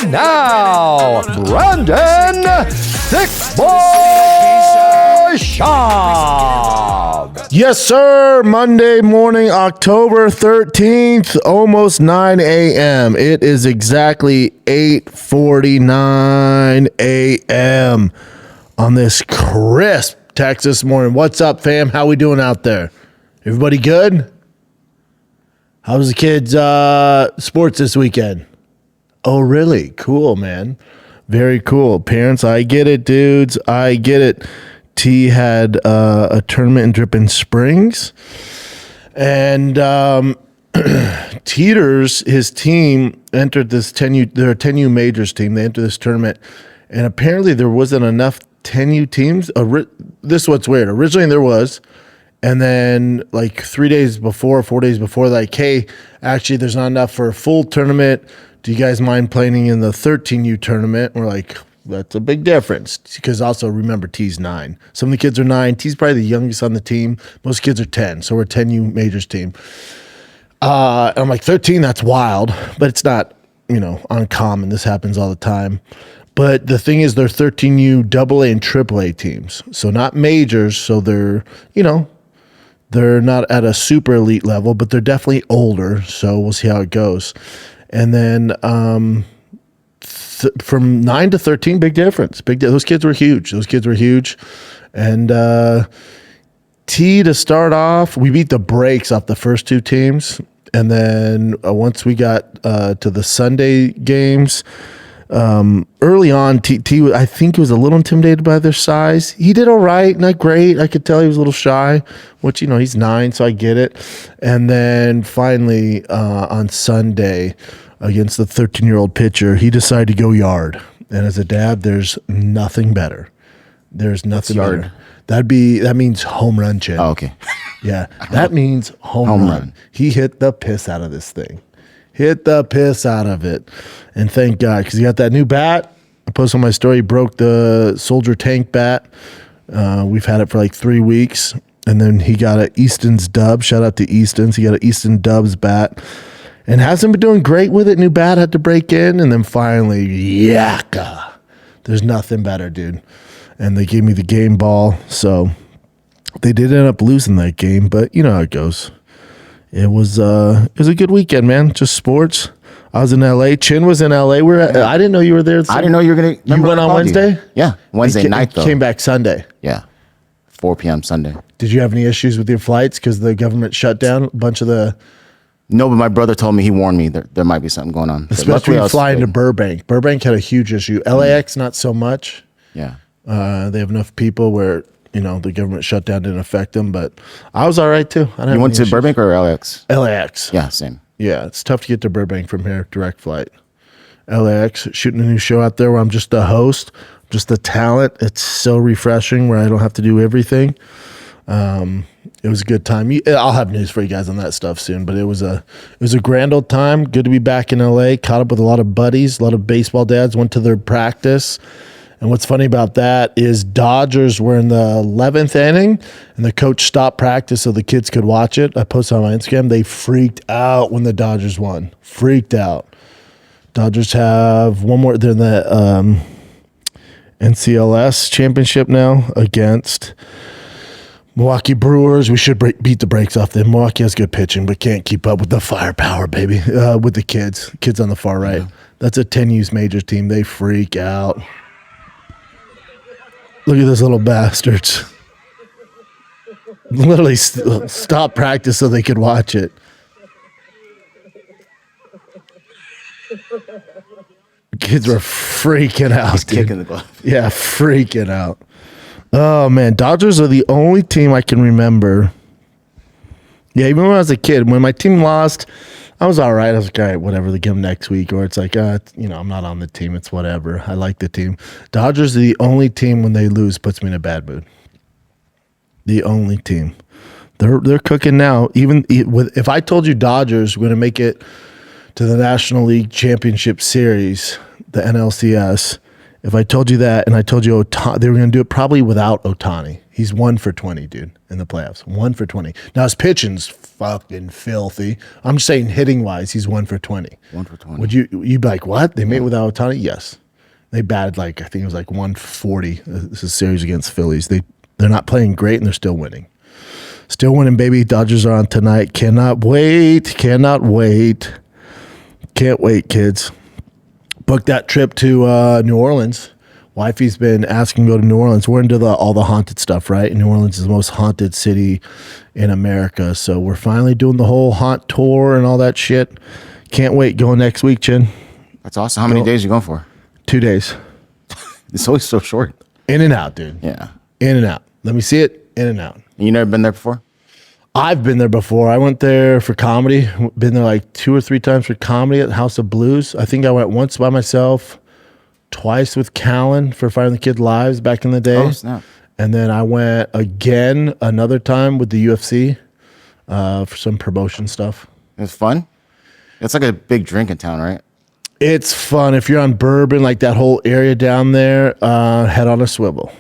And now, Brandon Thick Boy Schaub. Yes, sir. Monday morning, October 13th, almost 9 a.m. It is exactly 8:49 a.m. on this crisp Texas morning. What's up, fam? How we doing out there? Everybody good? How was the kids' sports this weekend? Oh, really? Cool, man. Very cool. Parents, I get it, dudes. I get it. T had a tournament in Dripping Springs. And Teeters, his team, entered this 10U. They're a 10U majors team. They entered this tournament. And apparently there wasn't enough 10U teams. This is what's weird. Originally there was. And then like 4 days before, like, hey, actually there's not enough for a full tournament. Do you guys mind playing in the 13U tournament? We're like, that's a big difference. Because also remember, T's 9. Some of the kids are 9. T's probably the youngest on the team. Most kids are 10. So we're a 10U majors team. And I'm like, 13, that's wild. But it's not, uncommon. This happens all the time. But the thing is, they're 13U AA and AAA teams. So not majors. So they're, they're not at a super elite level, but they're definitely older. So we'll see how it goes. And then from 9 to 13, big difference. Those kids were huge. And T, to start off, we beat the brakes off the first two teams. And then once we got to the Sunday games, early on, T I think he was a little intimidated by their size. He did all right, not great. I could tell he was a little shy, which, he's 9, so I get it. And then finally on Sunday against the 13-year-old pitcher, he decided to go yard. And as a dad, there's nothing better. There's nothing better. That means home run, Chin. Oh, okay. Yeah, that means home run. He hit the piss out of this thing. Hit the piss out of it. And thank God, because he got that new bat. I posted on my story, he broke the Soldier Tank bat. We've had it for like 3 weeks. And then he got an Easton's dub. Shout out to Easton's. He got an Easton Dubs bat. And hasn't been doing great with it. New bat had to break in. And then finally, yakka. There's nothing better, dude. And they gave me the game ball. So they did end up losing that game. But you know how it goes. It was a good weekend, man. Just sports. I was in LA. Chin was in LA. I didn't know you were there. I didn't know you were going to. You went on Wednesday? Yeah, Wednesday night, though. Came back Sunday. Yeah, 4 p.m. Sunday. Did you have any issues with your flights because the government shut down a bunch of the... No, but my brother told me, he warned me there might be something going on. Especially flying to Burbank. Burbank had a huge issue. LAX, not so much. Yeah. They have enough people where... the government shutdown didn't affect them, but I was all right too. You went to Burbank or LAX? LAX. Yeah, same. Yeah, it's tough to get to Burbank from here, direct flight. LAX, shooting a new show out there where I'm just the host, just the talent. It's so refreshing where I don't have to do everything. It was a good time. I'll have news for you guys on that stuff soon, but it was a grand old time. Good to be back in LA. Caught up with a lot of buddies, a lot of baseball dads, went to their practice. And what's funny about that is Dodgers were in the 11th inning, and the coach stopped practice so the kids could watch it. I posted on my Instagram. They freaked out when the Dodgers won. Freaked out. Dodgers have one more. They're in the NCLS championship now against Milwaukee Brewers. We should beat the brakes off them. Milwaukee has good pitching, but can't keep up with the firepower, baby, with the kids. Kids on the far right. Yeah. That's a 10U majors team. They freak out. Look at those little bastards. Literally stop practice so they could watch it. Kids were freaking out. He's kicking the glove. Yeah, freaking out. Oh, man. Dodgers are the only team I can remember. Yeah, even when I was a kid, when my team lost, I was all right. I was like, all right, whatever, they give them next week. Or it's like, I'm not on the team. It's whatever. I like the team. Dodgers are the only team when they lose puts me in a bad mood. The only team. They're cooking now. Even if I told you Dodgers were going to make it to the National League Championship Series, the NLCS, if I told you that and I told you they were going to do it probably without Ohtani. He's 1 for 20, dude, in the playoffs. 1 for 20. Now his pitching's fucking filthy. I'm just saying, hitting wise, he's 1 for 20. 1 for 20. Would you be like, what? They made without Ohtani? Yes. They batted like, I think it was like 140. This is a series against Phillies. They're not playing great and they're still winning. Still winning, baby. Dodgers are on tonight. Cannot wait. Cannot wait. Can't wait, kids. Booked that trip to New Orleans. Wifey's been asking to go to New Orleans. We're into all the haunted stuff, right? And New Orleans is the most haunted city in America. So we're finally doing the whole haunt tour and all that shit. Can't wait. Going next week, Chin. That's awesome. How many days are you going for? 2 days. It's always so short. In and out, dude. Yeah. In and out. Let me see it. In and out. You never been there before? I've been there before. I went there for comedy. Been there like 2 or 3 times for comedy at House of Blues. I think I went once by myself, twice with Callan for Finding the Kid Lives back in the day. Oh, snap. And then I went again another time with the UFC for some promotion stuff. It was fun? It's like a big drinking town, right? It's fun. If you're on Bourbon, like that whole area down there, head on a swivel.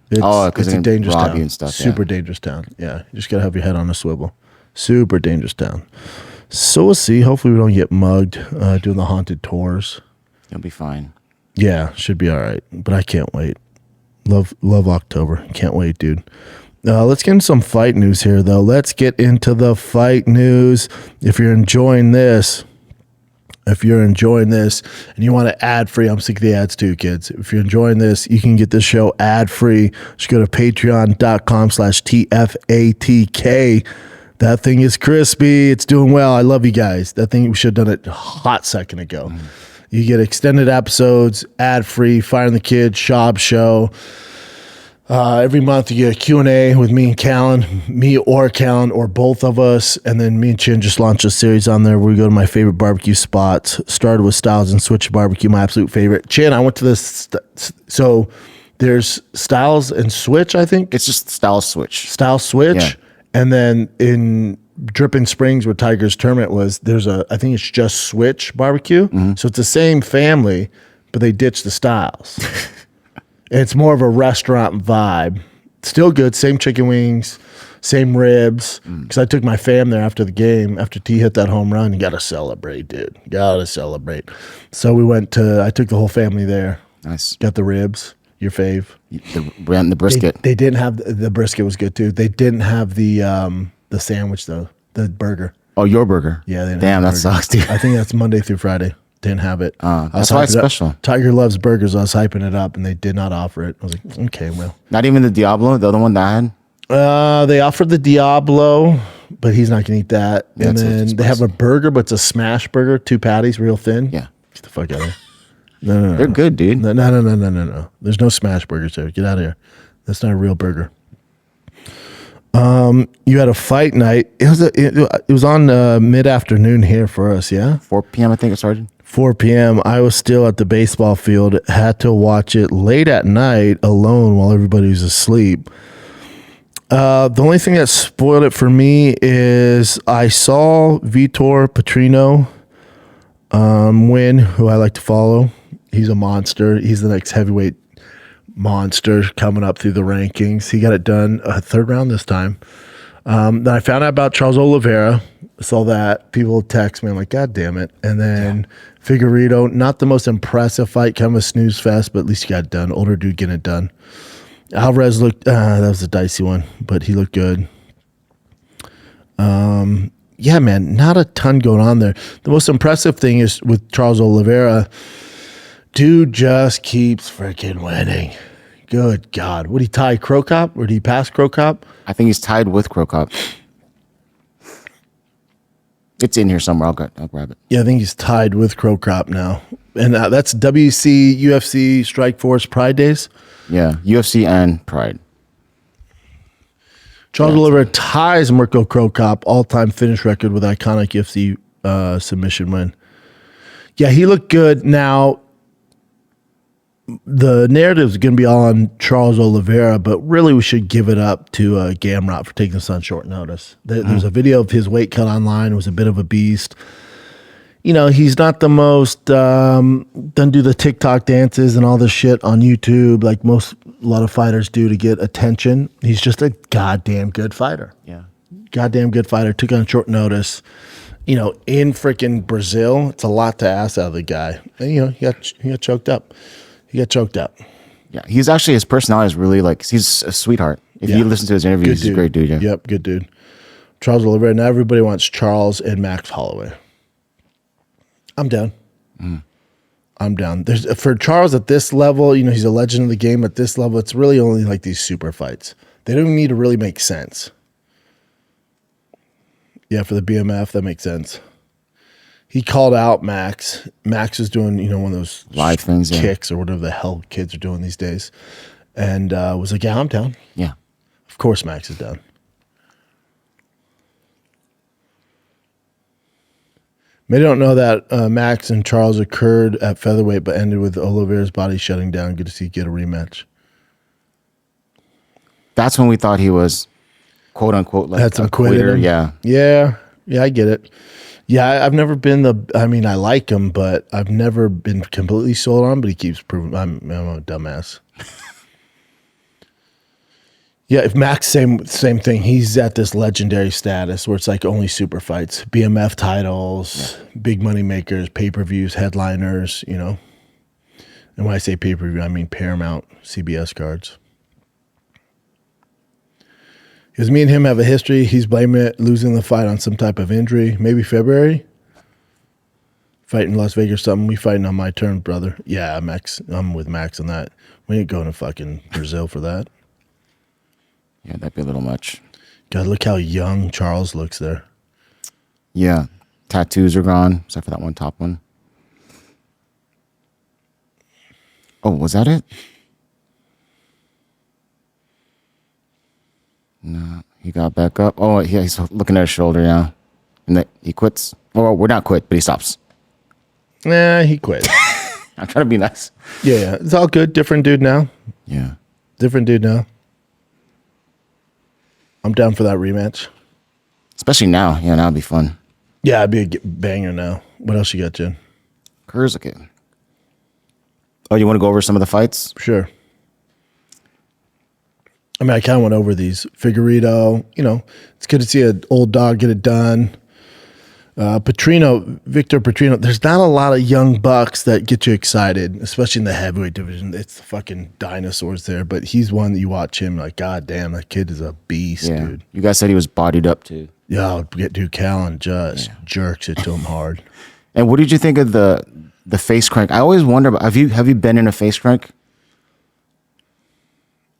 Because It's a dangerous rob town. you and stuff. Super dangerous town. Yeah, you just gotta have your head on a swivel. Super dangerous town. So we'll see. Hopefully we don't get mugged doing the haunted tours. You'll be fine. Yeah, should be all right. But I can't wait. Love October. Can't wait, dude. Let's get into some fight news here, though. Let's get into the fight news. If you're enjoying this and you want to ad free, I'm sick of the ads too, kids. If you're enjoying this, you can get this show ad free. Just go to patreon.com/TFATK. That thing is crispy. It's doing well. I love you guys. That thing, we should have done it a hot second ago. You get extended episodes, ad free, Finding the Kid, Schaub show. Every month you get a Q&A with me and Callan, or both of us. And then me and Chin just launched a series on there where we go to my favorite barbecue spots. Started with Styles and Switch Barbecue, my absolute favorite. Chin, I went to this. So there's Styles and Switch, I think. It's just Style Switch. Styles Switch. Yeah. And then in Dripping Springs, where Tiger's tournament was, I think it's just Switch Barbecue. So it's the same family, but they ditched the Styles. It's more of a restaurant vibe. Still good. Same chicken wings, same ribs. Because I took my fam there after the game. After T hit that home run, you got to celebrate, dude. Got to celebrate. So I took the whole family there. Nice. Got the ribs, your fave. The brisket. They didn't have, the brisket was good too. They didn't have the sandwich though, the burger. Oh, your burger. Yeah. They didn't Damn, have that the burger. sucks, dude. I think that's Monday through Friday. Didn't have it. That's why it's special. Tiger loves burgers. I was hyping it up, and they did not offer it. I was like, okay, well. Not even the Diablo, the other one that I had? They offered the Diablo, but he's not going to eat that. Yeah, and then they have a burger, but it's a smash burger, 2 patties, real thin. Yeah. Get the fuck out of here. No. They're good, dude. No. There's no smash burgers there. Get out of here. That's not a real burger. You had a fight night. It was on mid-afternoon here for us, yeah? 4 p.m. I think it started. 4 p.m. I was still at the baseball field. Had to watch it late at night alone while everybody was asleep. The only thing that spoiled it for me is I saw Vitor Petrino win, who I like to follow. He's a monster. He's the next heavyweight monster coming up through the rankings. He got it done third round this time. Then I found out about Charles Oliveira. Saw that. People text me. I'm like, God damn it. And then Figueiredo, not the most impressive fight, kind of a snooze fest, but at least he got it done. Older dude getting it done. Alvarez looked, that was a dicey one, but he looked good. Yeah, man, not a ton going on there. The most impressive thing is with Charles Oliveira, dude just keeps freaking winning. Good God. Would he tie Krokop or did he pass Krokop? I think he's tied with Krokop. It's in here somewhere. I'll grab it. Yeah, I think he's tied with Krokop now. And that's WC, UFC, Strikeforce, Pride Days. Yeah, UFC and Pride. Charles Oliveira ties Mirko Krokop all-time finish record with iconic UFC submission win. Yeah, he looked good. Now, the narrative is going to be all on Charles Oliveira, but really we should give it up to Gamrot for taking this on short notice. There's a video of his weight cut online. It was a bit of a beast. he's not the most doesn't do the TikTok dances and all this shit on YouTube like a lot of fighters do to get attention. He's just a goddamn good fighter. Yeah. Goddamn good fighter. Took on short notice. In freaking Brazil, it's a lot to ask out of the guy. And, he got choked up. Yeah. His personality is really he's a sweetheart. If you listen to his interviews, he's a great dude. Yeah. Yep, good dude. Charles Oliveira. Now everybody wants Charles and Max Holloway. I'm down. I'm down. For Charles at this level, he's a legend of the game. At this level, it's really only like these super fights. They don't need to really make sense. Yeah, for the BMF, that makes sense. He called out Max. Max is doing, one of those live things, kicks or whatever the hell kids are doing these days. And was like, yeah, I'm down. Yeah. Of course Max is down. Many don't know that Max and Charles occurred at featherweight but ended with Oliveira's body shutting down. Good to see you get a rematch. That's when we thought he was, quote unquote, had some a quitter. Yeah. Yeah, I get it. Yeah, I've never been I like him, but I've never been completely sold on him, but he keeps proving I'm a dumbass. Yeah, if Max, same thing. He's at this legendary status where it's like only super fights, BMF titles, big money makers, pay-per-views, headliners, And when I say pay-per-view, I mean Paramount, CBS cards. Because me and him have a history. He's blaming it, losing the fight on some type of injury. Maybe February. Fighting Las Vegas or something. We fighting on my terms, brother. Yeah, Max. I'm with Max on that. We ain't going to fucking Brazil for that. Yeah, that'd be a little much. God, look how young Charles looks there. Yeah. Tattoos are gone, except for that one top one. Oh, was that it? No, he got back up. Oh, yeah, he's looking at his shoulder now. And he quits. Oh, we're not quit, but he stops. Nah, he quit. I'm trying to be nice. Yeah, it's all good. Different dude now. Yeah. Different dude now. I'm down for that rematch. Especially now. Yeah, now it'd be fun. Yeah, it'd be a banger now. What else you got, Jen? Kerr's okay. Oh, you want to go over some of the fights? Sure. I kind of went over these. Figueiredo, it's good to see an old dog get it done. Victor Petrino, there's not a lot of young bucks that get you excited, especially in the heavyweight division. It's the fucking dinosaurs there, but he's one that you watch him like, God damn, that kid is a beast, dude. You guys said he was bodied up too. Yeah, dude, Callan just jerks it to him hard. And what did you think of the face crank? I always wonder about, have you been in a face crank?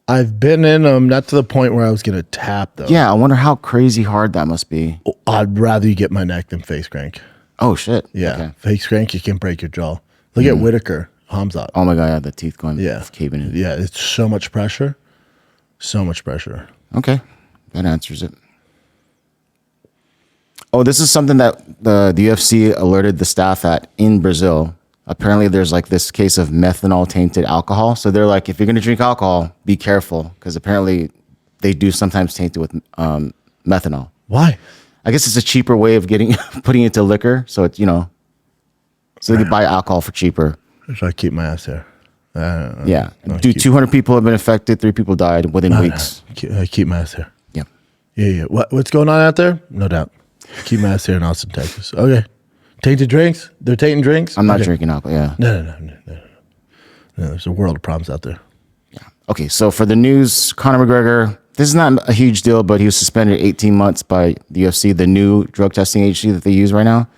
I've been in them, not to the point where I was going to tap though. Yeah, I wonder how crazy hard that must be. I'd rather you get my neck than face crank. Oh, shit. Yeah, Okay. face crank, you can break your jaw. Look at Whitaker, Hamzat. Oh my God, yeah, the teeth going, caving in. Yeah, it's so much pressure. So much pressure. Okay, that answers it. Oh, this is something that the UFC alerted the staff at in Brazil. Apparently, there's this case of methanol-tainted alcohol. So they're like, if you're going to drink alcohol, be careful. Because apparently, they do sometimes taint it with methanol. Why? I guess it's a cheaper way of putting it to liquor. So it's, so they buy alcohol for cheaper. So I keep my ass there. Yeah. 200 people have been affected. 3 people died within weeks. I keep my ass there. Yeah. Yeah. What's going on out there? No doubt. Keep my ass here in Austin, Texas. Okay. Tainted drinks? They're tainting drinks? I'm not drinking alcohol, yeah. No. There's a world of problems out there. Yeah. Okay, so for the news, Conor McGregor, this is not a huge deal, but he was suspended 18 months by the UFC, the new drug testing agency that they use right now,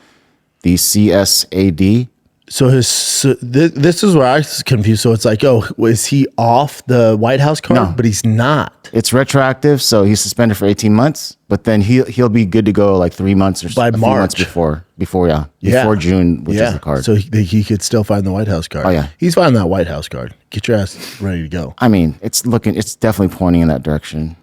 the CSAD. So this is where I was confused. So it's like, is he off the White House card? No. But he's not. It's retroactive, so he's suspended for 18 months, but then he'll be good to go 3 months or by a few months March. before June, which is the card. So he could still find the White House card. Oh, yeah. He's finding that White House card. Get your ass ready to go. It's definitely pointing in that direction.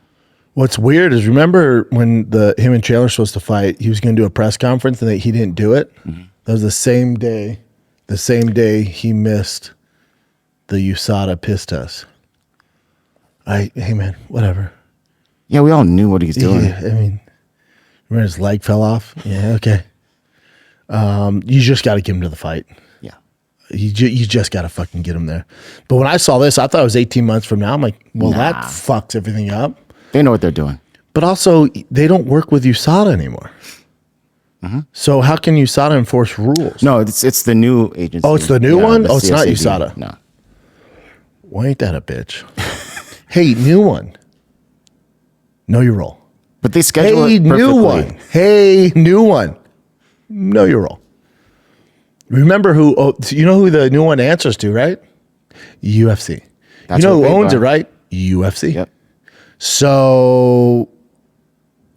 What's weird is, remember when him and Chandler were supposed to fight, he was going to do a press conference and he didn't do it? Mm-hmm. That was the same day he missed the USADA piss test. Hey man, whatever. Yeah, we all knew what he's doing. Yeah, remember his leg fell off? Yeah, okay. You just got to get him to the fight. Yeah. You just got to fucking get him there. But when I saw this, I thought it was 18 months from now. I'm like, well, that fucks everything up. They know what they're doing. But also, they don't work with USADA anymore. So how can USADA enforce rules? No, it's the new agency. Oh, it's the new one? the Oh, it's not CSAD. USADA. No. Why ain't that a bitch? Hey, new one. Know your role. But they schedule Hey, it perfectly. new one. Hey, new one. Know your role. Remember who? Oh, you know who the new one answers to, right? UFC. That's you know what who they owns buy. it, right? UFC. Yep. So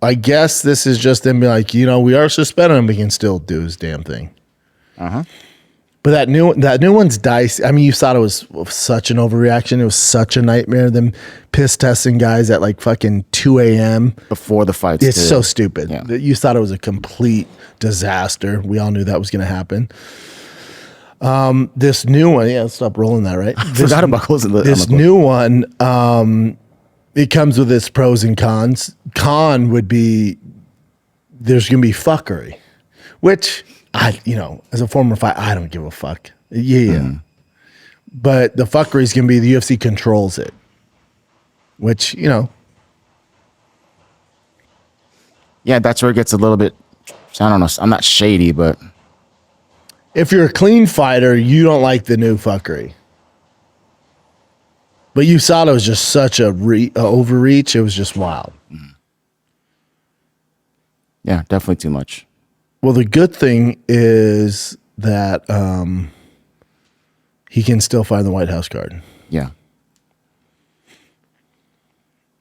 I guess this is just them being like, we are suspending him, but he can still do his damn thing. But that new one's dicey. I mean, you thought it was such an overreaction. It was such a nightmare. Them piss testing guys at like fucking 2 a.m. Before the fights. It's too. so stupid. Yeah. You thought it was a complete disaster. We all knew that was going to happen. This new one, yeah, stop rolling that, right? Forgot about closing the. This new one, it comes with its pros and cons. Con would be there's going to be fuckery, which as a former fighter, I don't give a fuck. Yeah. But the fuckery is going to be the UFC controls it, which, Yeah, that's where it gets a little bit. I don't know. I'm not shady, but if you're a clean fighter, you don't like the new fuckery. But USADA was just such a overreach. It was just wild. yeah, definitely too much. Well, the good thing is that he can still find the White House card. Yeah.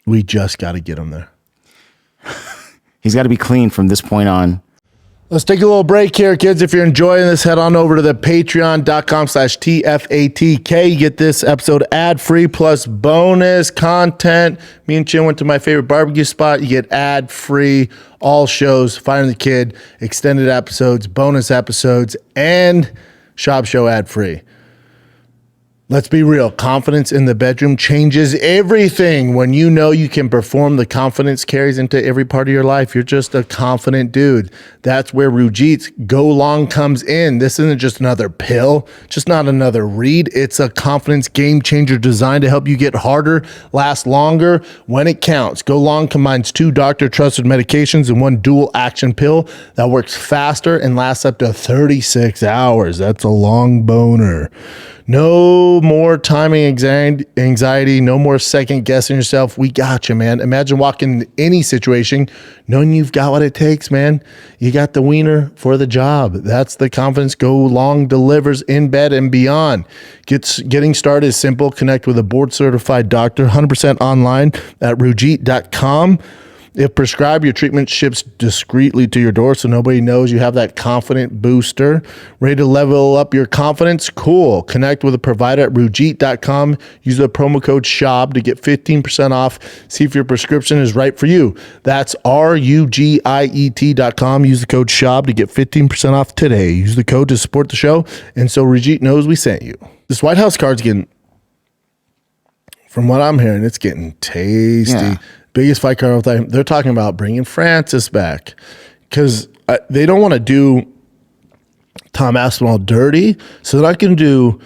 We just got to get him there. He's got to be clean from this point on. Let's take a little break here, kids. If you're enjoying this, head on over to the patreon.com/TFATK. Get this episode ad-free plus bonus content. Me and Chin went to my favorite barbecue spot. You get ad-free, all shows, Finding the Kid, extended episodes, bonus episodes, and Schaub Show ad-free. Let's be real. Confidence in the bedroom changes everything. When you know you can perform, the confidence carries into every part of your life. You're just a confident dude. That's where Rujit's Go Long comes in. This isn't just another pill, just not another read. It's a confidence game changer designed to help you get harder, last longer when it counts. Go Long combines 2 doctor-trusted medications in one dual action pill that works faster and lasts up to 36 hours. That's a long boner. No more timing anxiety, no more second guessing yourself. We got you, man. Imagine walking into any situation knowing you've got what it takes, man. You got the wiener for the job. That's the confidence Go Long delivers in bed and beyond. Getting started is simple. Connect with a board-certified doctor, 100% online at Rujit.com. If prescribed, your treatment ships discreetly to your door so nobody knows you have that confident booster. Ready to level up your confidence? Cool. Connect with a provider at Rujit.com. Use the promo code SHAUB to get 15% off. See if your prescription is right for you. That's RUGIET.com. Use the code SHAUB to get 15% off today. Use the code to support the show, and so Rujit knows we sent you. This White House card's getting, from what I'm hearing, it's getting tasty. Yeah. Biggest fight card of all time. They're talking about bringing Francis back because they don't want to do Tom Aspinall dirty. So they're not going to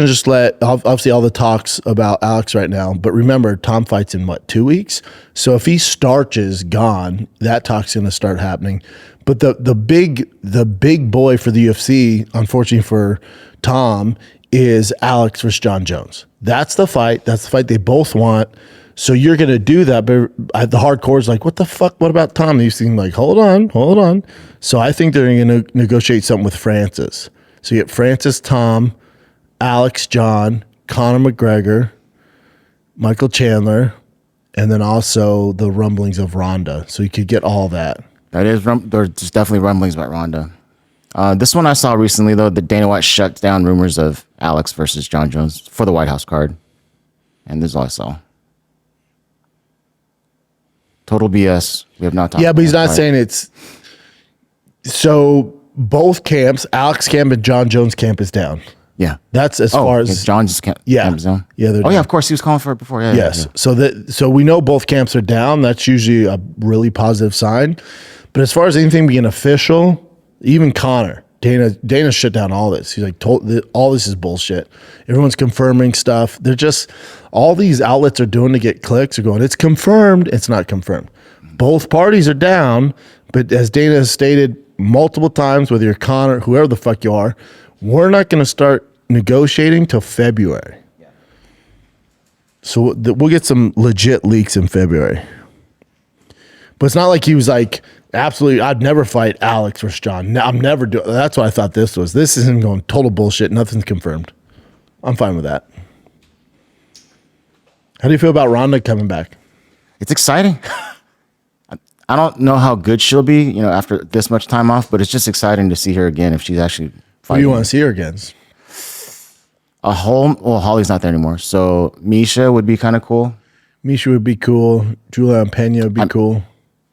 just let, obviously all the talks about Alex right now, but remember Tom fights in 2 weeks? So if he starches gone, that talk's going to start happening. But the big boy for the UFC, unfortunately for Tom, is Alex versus John Jones. That's the fight. That's the fight they both want. So you're going to do that, but the hardcore is like, what the fuck? What about Tom? You seem like, hold on. So I think they're going to negotiate something with Francis. So you get Francis, Tom, Alex, John, Conor McGregor, Michael Chandler, and then also the rumblings of Ronda. So you could get all that. There's definitely rumblings about Ronda. This one I saw recently, though, that Dana White shut down rumors of Alex versus John Jones for the White House card. And this is all I saw. Total BS. We have not talked. Yeah, but he's not saying it's. So both camps, Alex camp and John Jones camp, is down. Yeah, that's as far as John's camp. Yeah, camp is down. Yeah. Oh yeah, of course he was calling for it before. Yeah. Yes. Yeah. So we know both camps are down. That's usually a really positive sign. But as far as anything being official, Even Conor. Dana shut down all this. He's like, all this is bullshit. Everyone's confirming stuff. They're just, all these outlets are doing to get clicks are going, it's confirmed. It's not confirmed. Both parties are down, but as Dana has stated multiple times, whether you're Conor, whoever the fuck you are, we're not going to start negotiating till February. Yeah. So we'll get some legit leaks in February. But it's not like he was like, absolutely, I'd never fight Alex versus John. I'm never doing. That's what I thought this was. This isn't going total bullshit. Nothing's confirmed. I'm fine with that. How do you feel about Ronda coming back? It's exciting. I don't know how good she'll be, you know, after this much time off, but it's just exciting to see her again if she's actually fighting. Who do you want to see her against? Holly's not there anymore, so Misha would be kind of cool. Misha would be cool. Julia Pena would be cool.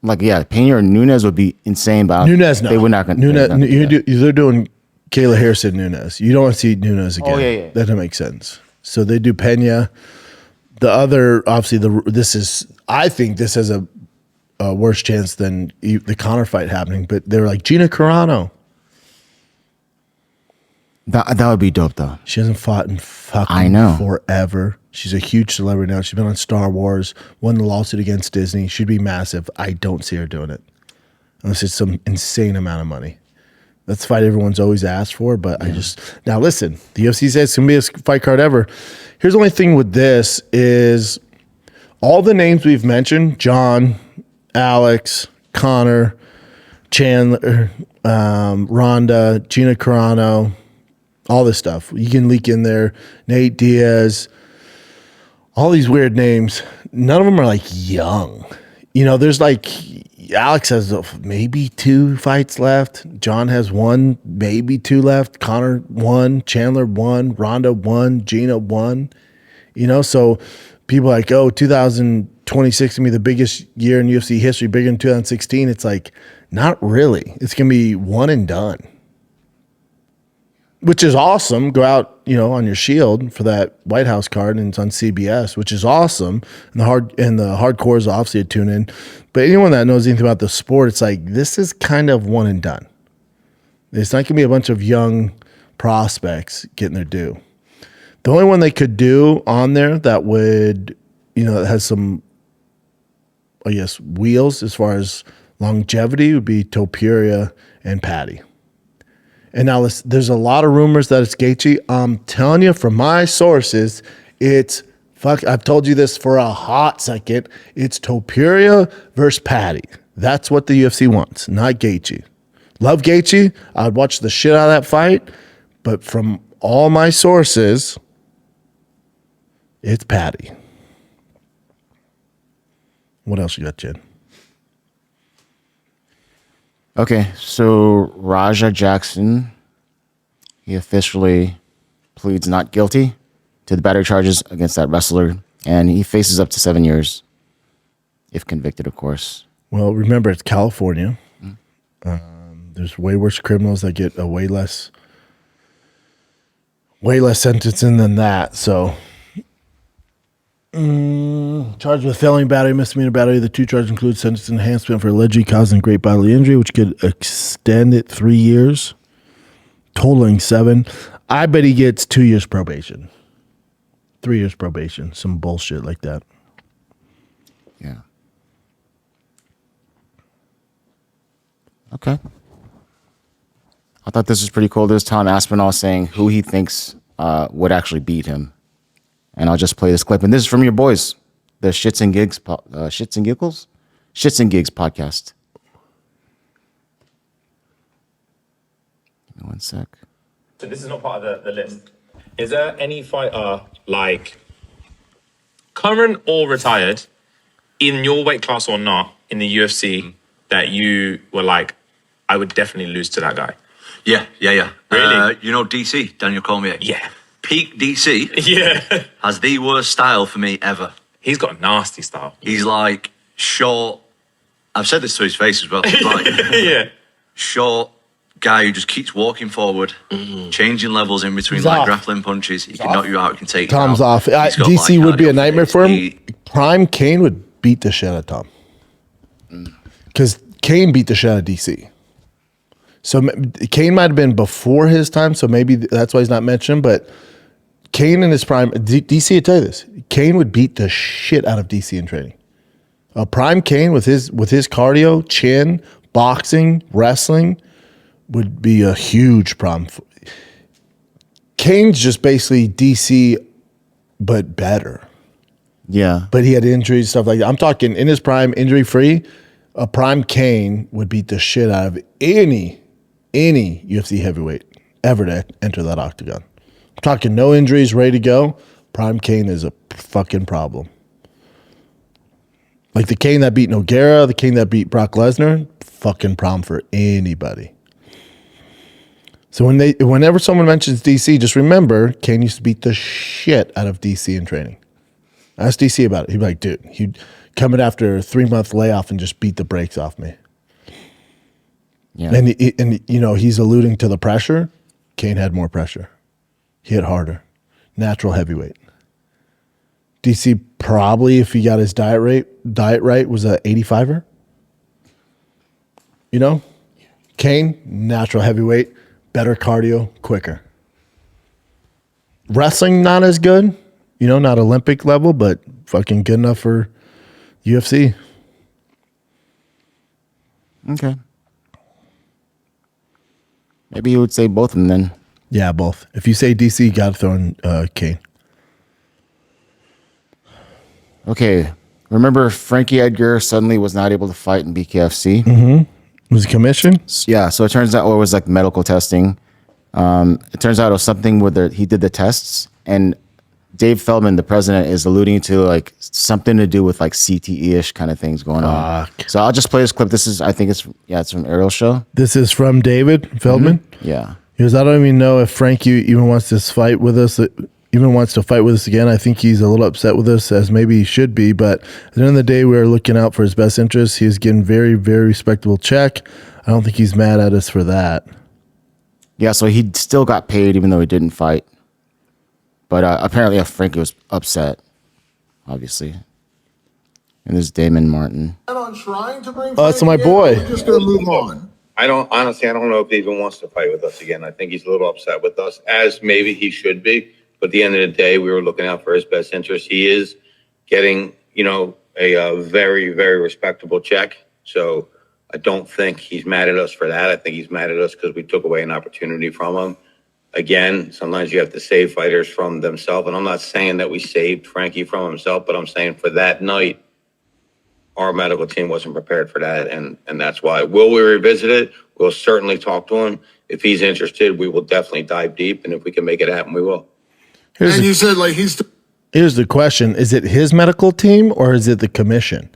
Like, yeah, Pena or Nunes would be insane, but Nunes, no. They would not. They're doing Kayla Harrison Nunes. You don't want to see Nunes again. Oh, yeah. That doesn't make sense. So they do Pena. The other, obviously, I think this has a worse chance than the Conor fight happening, but they're like Gina Carano. That would be dope, though. She hasn't fought in fucking forever. She's a huge celebrity now. She's been on Star Wars, won the lawsuit against Disney. She'd be massive. I don't see her doing it unless it's some insane amount of money. That's the fight everyone's always asked for, but now listen, the UFC says it's going to be a fight card ever. Here's the only thing with this is all the names we've mentioned, John, Alex, Conor, Chandler, Ronda, Gina Carano, all this stuff. You can leak in there. Nate Diaz, all these weird names. None of them are like young. You know, there's like Alex has maybe 2 fights left. John has 1, maybe 2 left. Conor 1, Chandler 1, Ronda 1, Gina 1. You know, so people are like, 2026 gonna be the biggest year in UFC history, bigger than 2016. It's like, not really. It's gonna be one and done. Which is awesome. Go out, on your shield for that White House card, and it's on CBS, which is awesome. And the hardcore is obviously a tune in. But anyone that knows anything about the sport, it's like this is kind of one and done. It's not gonna be a bunch of young prospects getting their due. The only one they could do on there that would, that has some, I guess, wheels as far as longevity would be Topuria and Patty. And now there's a lot of rumors that it's Gaethje. I'm telling you from my sources, I've told you this for a hot second. It's Topuria versus Patty. That's what the UFC wants, not Gaethje. Love Gaethje. I'd watch the shit out of that fight. But from all my sources, it's Patty. What else you got, Jen? Okay, so Raja Jackson, he officially pleads not guilty to the battery charges against that wrestler, and he faces up to 7 years, if convicted, of course. Well, remember, it's California. There's way worse criminals that get a way less sentencing than that, so... charged with felony battery, misdemeanor battery. The 2 charges include sentence enhancement for allegedly causing great bodily injury, which could extend it 3 years, totaling 7. I bet he gets 2 years probation, 3 years probation, some bullshit like that. Yeah. Okay. I thought this was pretty cool. There's Tom Aspinall saying who he thinks would actually beat him. And I'll just play this clip. And this is from your boys, the Shits and Gigs podcast. Give me 1 sec. So this is not part of the list. Is there any fighter, like current or retired, in your weight class or not, in the UFC, that you were like, I would definitely lose to that guy? Yeah. Really? DC, Daniel Cormier. Yeah. Peak DC Yeah. has the worst style for me ever. He's got a nasty style. He's like short. I've said this to his face as well. Like, Yeah. short guy who just keeps walking forward, changing levels in between, He's like off. grappling punches. He can knock you out. He can take Tom's you out. off. He's got, DC like, would be a cardio nightmare for for him. days. Prime Kane would beat the shit out of Tom. Because Kane beat the shit out of DC. So Kane might have been before his time, so maybe that's why he's not mentioned. But Kane in his prime, DC, I tell you this, Kane would beat the shit out of DC in training. A prime Kane with his cardio, chin, boxing, wrestling would be a huge problem. Kane's just basically DC, but better. Yeah. But he had injuries, stuff like that. I'm talking in his prime, injury free. A prime Kane would beat the shit out of any UFC heavyweight ever to enter that octagon. I'm talking no injuries, ready to go. Prime Kane is a fucking problem. Like the Kane that beat Nogueira, the Kane that beat Brock Lesnar, fucking problem for anybody. So whenever someone mentions DC, just remember Kane used to beat the shit out of DC in training. Ask DC about it. He'd be like, dude, he'd come in after a 3-month layoff and just beat the brakes off me. Yeah. And he's alluding to the pressure. Kane had more pressure. He hit harder. Natural heavyweight. DC probably, if he got his diet right, was a 85er. Kane, natural heavyweight, better cardio, quicker. Wrestling not as good, not Olympic level, but fucking good enough for UFC. Okay. Maybe you would say both of them then. Yeah, both. If you say DC, you got to throw in Kane. Okay. Remember Frankie Edgar suddenly was not able to fight in BKFC? Mm-hmm. Was it commission? Yeah. So it turns out it was like medical testing. It turns out it was something where he did the tests, and Dave Feldman, the president, is alluding to like something to do with like CTE-ish kind of things going on. So I'll just play this clip. It's from Ariel's show. This is from David Feldman? Mm-hmm. Yeah. He goes, I don't even know if Frankie even wants to fight with us again. I think he's a little upset with us, as maybe he should be, but at the end of the day, we are looking out for his best interests. He is getting very, very respectable check. I don't think he's mad at us for that. Yeah, so he still got paid even though he didn't fight. But apparently Frankie was upset, obviously. And there's Damon Martin. On trying to bring That's my boy. We're just going to move on. I don't know if he even wants to fight with us again. I think he's a little upset with us, as maybe he should be. But at the end of the day, we were looking out for his best interest. He is getting, a very, very respectable check. So I don't think he's mad at us for that. I think he's mad at us because we took away an opportunity from him. Again, sometimes you have to save fighters from themselves. And I'm not saying that we saved Frankie from himself, but I'm saying for that night, our medical team wasn't prepared for that. And that's why. Will we revisit it? We'll certainly talk to him. If he's interested, we will definitely dive deep. And if we can make it happen, we will. You said like Here's the question. Is it his medical team or is it the commission?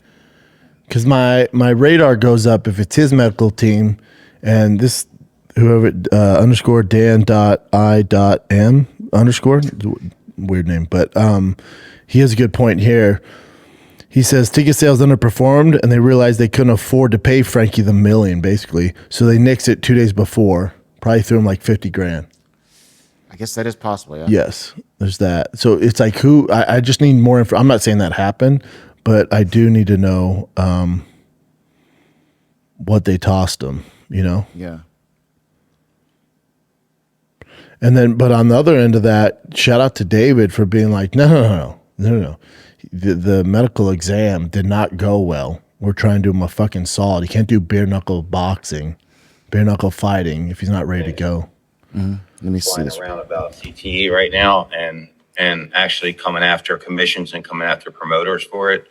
Because my radar goes up if it's his medical team, and this whoever underscore Dan.I.M underscore, weird name, but he has a good point here. He says ticket sales underperformed and they realized they couldn't afford to pay Frankie the $1 million basically. So they nixed it 2 days before. Probably threw him like $50,000. I guess that is possible, yeah. Yes, there's that. So it's like I just need more info. I'm not saying that happened, but I do need to know what they tossed him, Yeah. And then, but on the other end of that, shout out to David for being like, no. The medical exam did not go well. We're trying to do him a fucking solid. He can't do bare knuckle boxing, bare knuckle fighting if he's not ready to go. Mm-hmm. Let me see Flying this. around about CTE right now and actually coming after commissions and coming after promoters for it.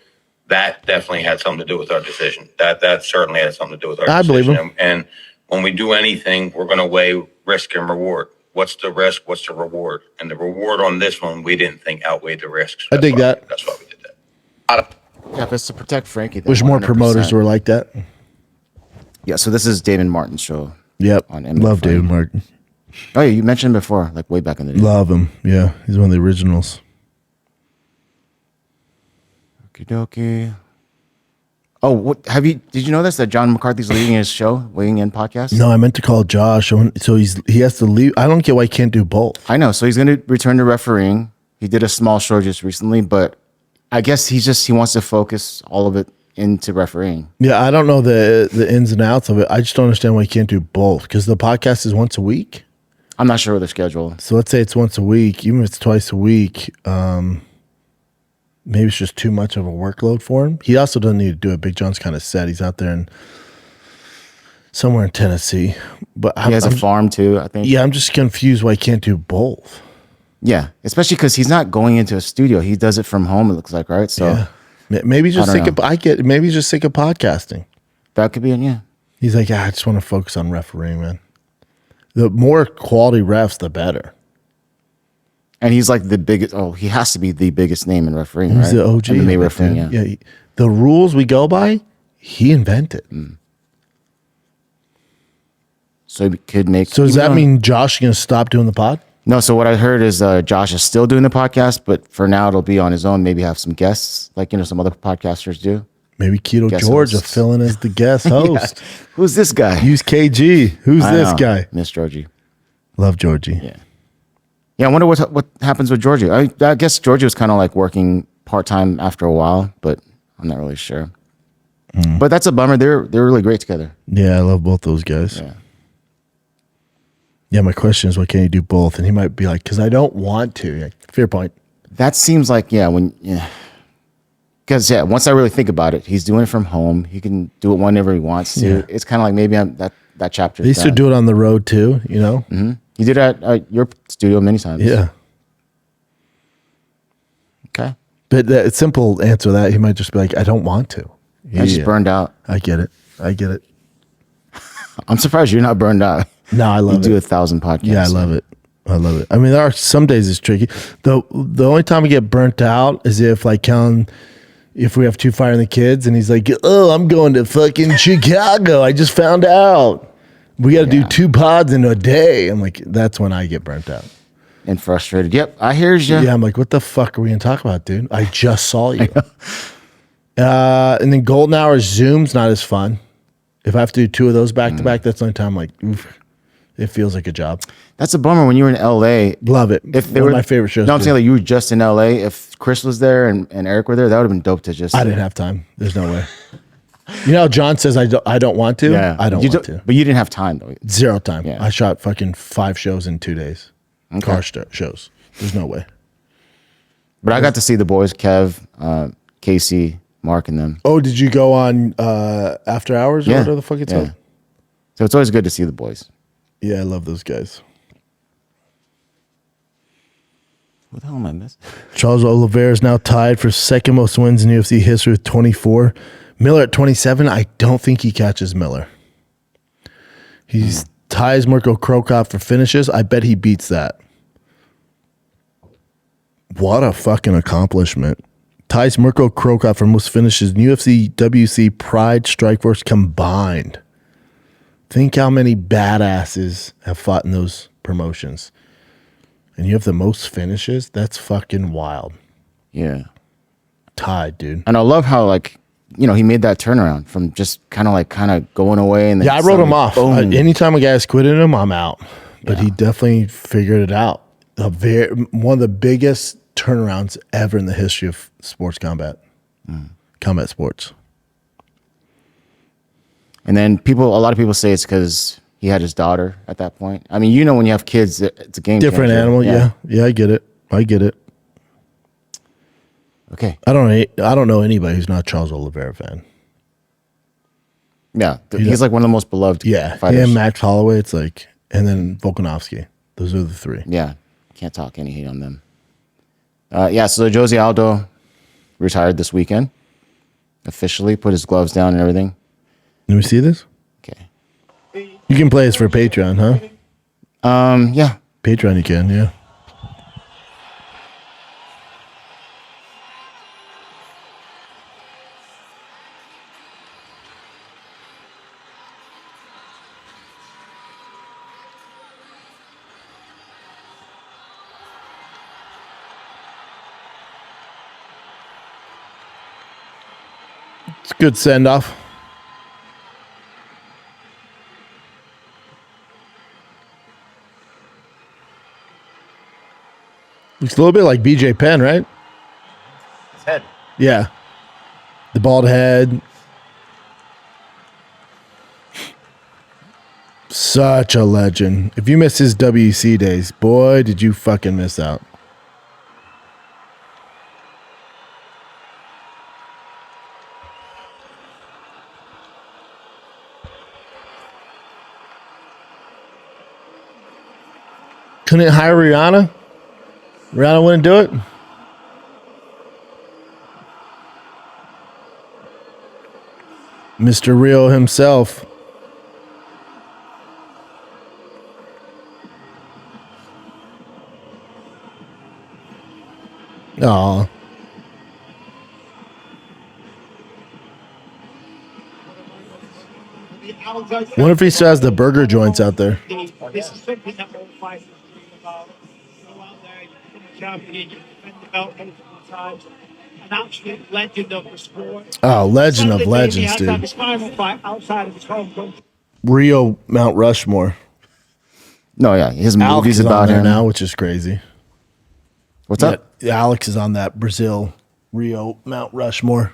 That definitely had something to do with our decision. That certainly had something to do with our decision. believe him. And when we do anything, we're going to weigh risk and reward. What's the risk? What's the reward? And the reward on this one, we didn't think outweighed the risks. I dig that. That's why we did that. Yeah, if it's to protect Frankie. Then Wish more 100%. promoters were like that. Yeah, so this is Damon Martin's show. Yep. On MMA Love Fighting. David Martin. Oh, yeah, you mentioned before, like way back in the day. Love him. Yeah, he's one of the originals. Okie dokie. Oh, did you know this, that John McCarthy's leaving his show, Weighing In podcast? No, I meant to call Josh. So he has to leave. I don't get why he can't do both. I know. So he's going to return to refereeing. He did a small show just recently, but I guess he wants to focus all of it into refereeing. Yeah, I don't know the ins and outs of it. I just don't understand why you can't do both, because the podcast is once a week. I'm not sure what their schedule. So let's say it's once a week, even if it's twice a week. Maybe it's just too much of a workload for him. He also doesn't need to do it. Big John's kind of set. He's out there somewhere in Tennessee. But He has a farm too, I think. Yeah, I'm just confused why he can't do both. Yeah, especially because he's not going into a studio. He does it from home, it looks like, right? So Yeah. Maybe he's just I don't sick of maybe he's just sick of podcasting. that could be it, yeah. He's like, I just want to focus on refereeing, man. The more quality refs, the better. And he's like the biggest. Oh, he has to be the biggest name in refereeing, He's right? the OG. MMA of it, refereeing, dude. yeah. The rules we go by, he invented. So he could make. So does even that though- mean Josh is going to stop doing the pod? No, so what I heard is Josh is still doing the podcast, but for now it'll be on his own. Maybe have some guests, like some other podcasters do. Maybe Keto Guest George will host. fill in as the guest host. Who's this guy? Use KG. Who's I this know, guy? Miss Georgie. Love Georgie. Yeah. Yeah, I wonder what happens with Georgie. I guess Georgie was kind of like working part time after a while, but I'm not really sure. But that's a bummer. They're really great together. Yeah, I love both those guys. Yeah. Yeah, my question is, why can't you do both? And he might be like, because I don't want to. Like, fair point. That seems like because once I really think about it, he's doing it from home. He can do it whenever he wants to. Yeah. It's kind of like maybe that chapter. They used to do it on the road too, you know? He did it at your studio many times. Yeah. Okay. But the simple answer to that, he might just be like, I don't want to. I just burned out. I get it. I'm surprised you're not burned out. No, I love You do it. 1,000 podcasts. Yeah, I love it. I love it. I mean, there are some days it's tricky. The only time I get burnt out is if if we have two firing the kids and he's like, oh, I'm going to fucking Chicago. I just found out. We got to do 2 pods in a day. I'm like, that's when I get burnt out. And frustrated. Yep, I hear you. Yeah, I'm like, what the fuck are we going to talk about, dude? I just saw you. And then golden hour Zoom's not as fun. If I have to do 2 of those back to back, that's the only time I'm like, oof, it feels like a job. That's a bummer when you were in LA. Love it. If they One were of my favorite shows. No, I'm dude. saying like you were just in LA. If Chris was there and Eric were there, that would have been dope to just. I didn't have time. There's no way. You know how John says I don't want to? Yeah, I don't You want to. But you didn't have time though. 0 time. Yeah. I shot fucking 5 shows in 2 days. Okay. Shows. There's no way. But I got to see the boys, Kev, Casey, Mark, and them. Oh, did you go on After Hours or whatever the fuck it's called? So it's always good to see the boys. Yeah, I love those guys. What the hell am I missing? Charles Oliveira is now tied for second most wins in UFC history with 24. Miller at 27. I don't think he catches Miller. He's ties Mirko Krokop for finishes. I bet he beats that. What a fucking accomplishment. Ties Mirko Krokop for most finishes in UFC, WC, Pride, Strikeforce combined. Think how many badasses have fought in those promotions. And you have the most finishes? That's fucking wild. Yeah. Tied, dude. And I love how he made that turnaround from just kind of going away and then Yeah, I wrote him off. boom. Anytime a guy's quitting him, I'm out. But he definitely figured it out. One of the biggest turnarounds ever in the history of sports combat. Combat sports. And then a lot of people say it's because he had his daughter at that point. I mean, when you have kids, it's a game Different changer. animal. Yeah, I get it. Okay. I don't know anybody who's not a Charles Oliveira fan. Yeah. He's like one of the most beloved fighters. Him, Max Holloway, it's like, and then Volkanovski. Those are the 3. Yeah. Can't talk any hate on them. So Jose Aldo retired this weekend. Officially put his gloves down and everything. Let me see this. Okay. You can play this for Patreon, huh? Yeah. Patreon you can, yeah. It's a good send off. Looks a little bit like BJ Penn, right? His head. Yeah. The bald head. Such a legend. If you miss his WC days, boy, did you fucking miss out. Couldn't hire Rihanna? Rihanna wouldn't do it? Mr. Rio himself. Aw. Wonder if he still has the burger joints out there. This is something that all fighters dream about. Go out there, you become a champion, you defend the belt multiple times. An absolute legend of the sport. Oh, legend of legends, He had to have dude. his final fight outside of his home country. Rio Mount Rushmore. No, yeah, his Alex movies is on about there him now, which is crazy. What's up? Yeah, Alex is on that Brazil Rio Mount Rushmore.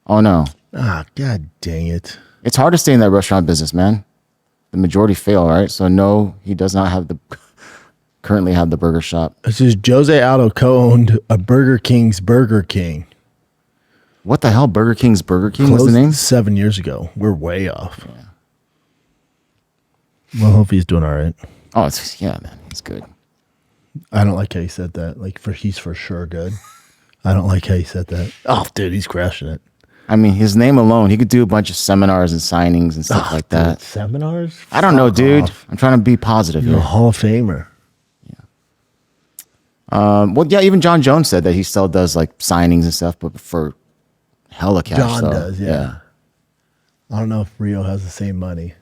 Oh no, Ah, god dang it. it's hard to stay in that restaurant business, man. The majority fail, right? So no, he does not have the currently have the burger shop. This is Jose Aldo co-owned a Burger King's Burger King. What the hell? Burger King's Burger King was the Closed name? 7 years ago. We're way off. Well, hope he's doing all right. Oh, it's, yeah, man, it's good. I don't like how he said that. Like, he's for sure good. I don't like how he said that. Oh, dude, he's crashing it. I mean, his name alone, he could do a bunch of seminars and signings and stuff like that. Dude, seminars? I don't know, Fuck dude. off. I'm trying to be positive You're a here. Hall of Famer. Well, yeah, even John Jones said that he still does like signings and stuff, but for hella cash. John so, does, yeah. I don't know if Rio has the same money.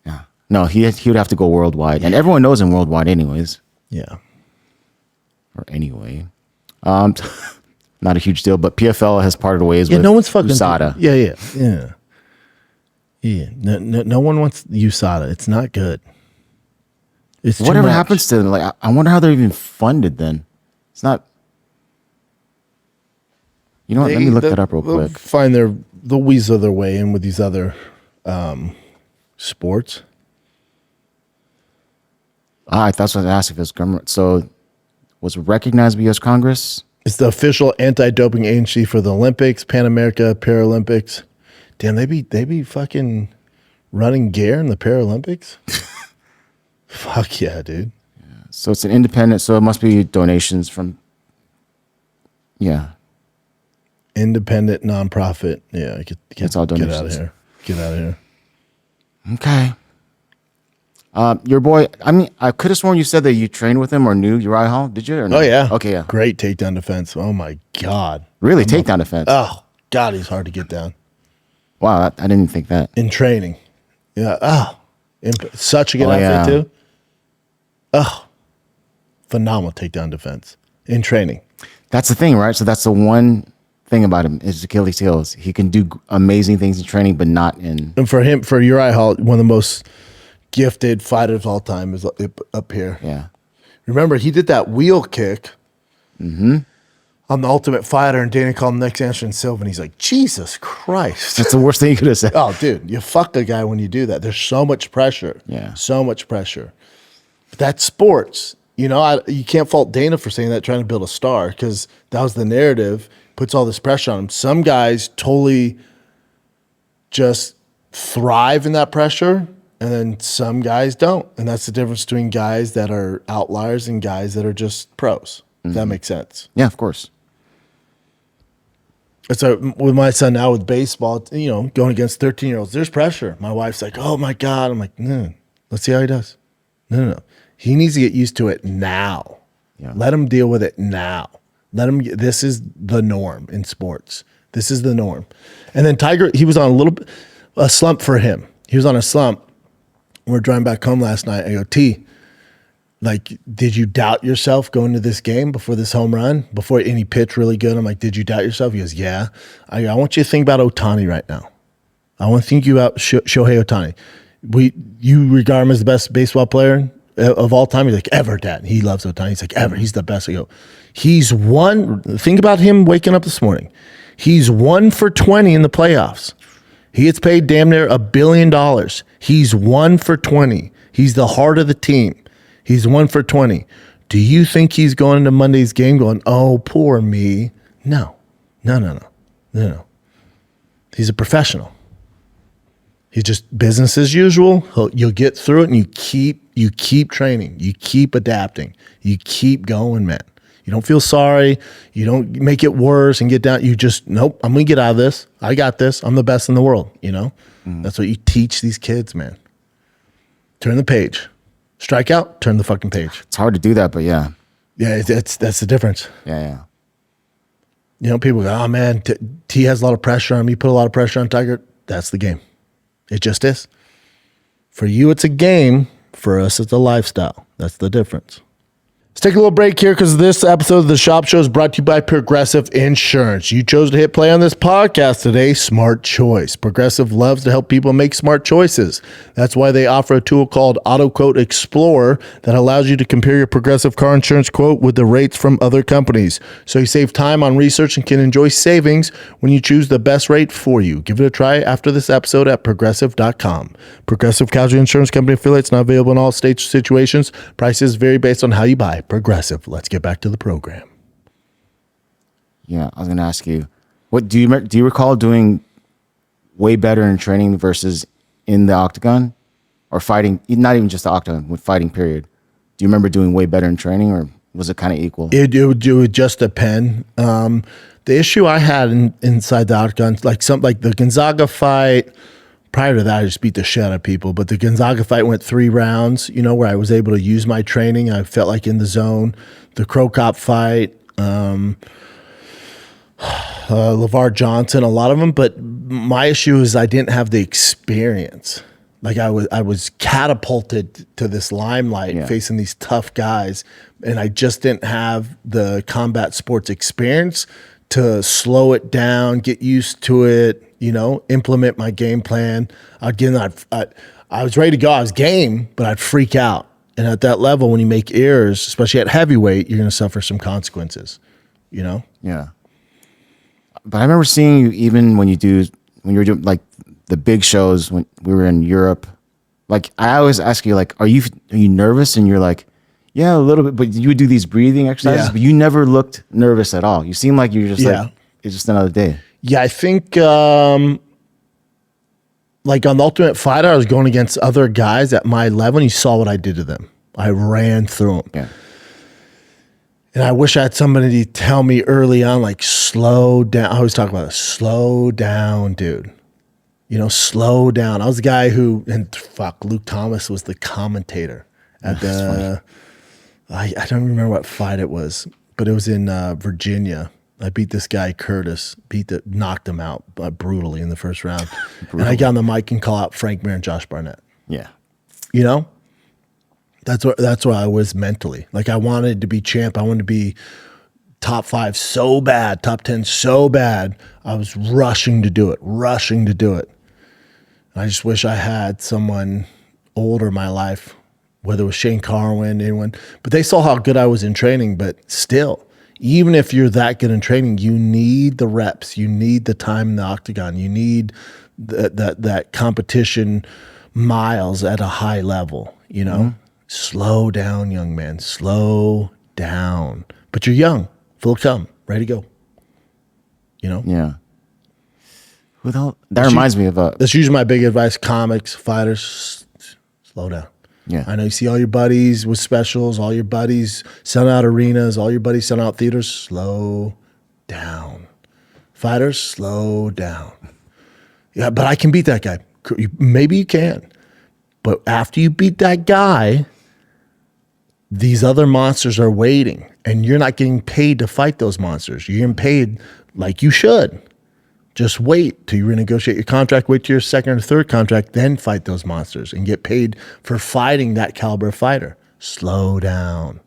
Yeah. No, he would have to go worldwide, and everyone knows him worldwide, anyways. Yeah. Or anyway, not a huge deal. But PFL has parted ways Yeah, with no one's fucking USADA. Yeah. No one wants USADA. It's not good. It's too Whatever much. happens to them, like I wonder how they're even funded. Then it's not. You know what? Let me look that up real They'll quick. they'll weasel their way in with these other sports. I thought I was going to ask if it was government. So, was recognized by U.S. Congress? It's the official anti-doping agency for the Olympics, Pan America, Paralympics. Damn, they be fucking running gear in the Paralympics. Fuck yeah, dude. So it's an independent. So it must be donations from. Yeah, Independent nonprofit. Yeah, It's all Get out of donations. here. Get out of here. Okay. Your boy. I mean, I could have sworn you said that you trained with him or knew Uriah Hall. Did you? Or no? Oh yeah. Okay. Yeah. Great takedown defense. Oh my god. Really, takedown defense. Oh god, he's hard to get down Wow, I didn't think that. in training. Yeah. Oh, such a good athlete yeah. too. Oh, phenomenal takedown defense in training. That's the thing, right? So that's the one thing about him is Achilles' heels. He can do amazing things in training, but not in. And for Uriah Hall, one of the most gifted fighters of all time is up here. Yeah. Remember, he did that wheel kick on the Ultimate Fighter, and Dana called him next Anderson Silva, and he's like, Jesus Christ. That's the worst thing you could have said. Oh, dude, you fuck a guy when you do that. There's so much pressure. Yeah. So much pressure. But that's sports. You know, you can't fault Dana for saying that, trying to build a star, because that was the narrative, puts all this pressure on him. Some guys totally just thrive in that pressure, and then some guys don't. And that's the difference between guys that are outliers and guys that are just pros. If that makes sense. Yeah, of course. So with my son now with baseball, you know, going against 13-year-olds, there's pressure. My wife's like, oh my God. I'm like, no, let's see how he does. No. He needs to get used to it now. Yeah. Let him deal with it now. This is the norm in sports. This is the norm. And then Tiger, he was on a slump for him. He was on a slump. We're driving back home last night. I go, T, like, did you doubt yourself going to this game before this home run? Before any pitch really good? I'm like, did you doubt yourself? He goes, yeah. I go, I want you to think about Ohtani right now. I want to think you about Shohei Ohtani. You regard him as the best baseball player of all time. He's like, ever, Dad. He loves Otani. He's like, ever. He's the best. I go, think about him waking up this morning. He's 1 for 20 in the playoffs. He gets paid damn near $1 billion. He's 1 for 20. He's the heart of the team. He's 1 for 20. Do you think he's going into Monday's game going, oh, poor me? No. He's a professional. He's just business as usual. You'll get through it, and you keep training. You keep adapting. You keep going, man. You don't feel sorry. You don't make it worse and get down. You just, nope, I'm going to get out of this. I got this. I'm the best in the world, you know? That's what you teach these kids, man. Turn the page. Strike out, turn the fucking page. It's hard to do that, but yeah. Yeah, that's the difference. Yeah. You know, people go, oh, man, T has a lot of pressure on me. Put a lot of pressure on Tiger. That's the game. It just is. For you, it's a game. For us, it's a lifestyle. That's the difference. Let's take a little break here because this episode of the Schaub Show is brought to you by Progressive Insurance. You chose to hit play on this podcast today. Smart choice. Progressive loves to help people make smart choices. That's why they offer a tool called Auto Quote Explorer that allows you to compare your Progressive car insurance quote with the rates from other companies. So you save time on research and can enjoy savings when you choose the best rate for you. Give it a try after this episode at progressive.com. Progressive Casualty Insurance Company affiliates not available in all states or situations. Prices vary based on how you buy. Progressive. Let's get back to the program. Yeah, I was going to ask you, what do you recall doing way better in training versus in the octagon or fighting? Not even just the octagon, with fighting. Period. Do you remember doing way better in training, or was it kind of equal? It would just depend. The issue I had inside the octagon, like the Gonzaga fight. Prior to that, I just beat the shit out of people. But the Gonzaga fight went 3 rounds, you know, where I was able to use my training. I felt like in the zone. The Crow Cop fight, LeVar Johnson, a lot of them. But my issue is I didn't have the experience. Like I was catapulted to this limelight facing these tough guys. And I just didn't have the combat sports experience to slow it down, get used to it, you know, implement my game plan. Again, I was ready to go. I was game, but I'd freak out. And at that level, when you make errors, especially at heavyweight, you're going to suffer some consequences, you know? Yeah. But I remember seeing you even when you were doing like the big shows when we were in Europe. Like I always ask you, like, are you nervous? And you're like, yeah, a little bit. But you would do these breathing exercises, but you never looked nervous at all. You seem like you're just like, it's just another day. Yeah, I think like on the Ultimate Fighter, I was going against other guys at my level, and you saw what I did to them. I ran through them. Yeah. And I wish I had somebody to tell me early on, like, slow down. I always talk about this. Slow down, dude. You know, slow down. I was the guy Luke Thomas was the commentator at I don't remember what fight it was, but it was in Virginia. I beat this guy, Curtis, knocked him out brutally in the first round. And I got on the mic and call out Frank Mir and Josh Barnett. Yeah. You know? That's where I was mentally. Like I wanted to be champ. I wanted to be top 5 so bad, top 10 so bad. I was rushing to do it. I just wish I had someone older in my life, whether it was Shane Carwin, anyone. But they saw how good I was in training. But still, even if you're that good in training, you need the reps. You need the time in the octagon. You need that competition miles at a high level, you know? Mm-hmm. Slow down, young man. Slow down. But you're young, full of cum, ready to go. You know? Yeah. That reminds me of that's usually my big advice. Comics, fighters, slow down. Yeah. I know you see all your buddies with specials, all your buddies selling out arenas, all your buddies selling out theaters. Slow down. Fighters, slow down. Yeah, but I can beat that guy. Maybe you can. But after you beat that guy, these other monsters are waiting, and you're not getting paid to fight those monsters. You're getting paid like you should. Just wait till you renegotiate your contract, wait till your second or third contract, then fight those monsters and get paid for fighting that caliber of fighter. Slow down.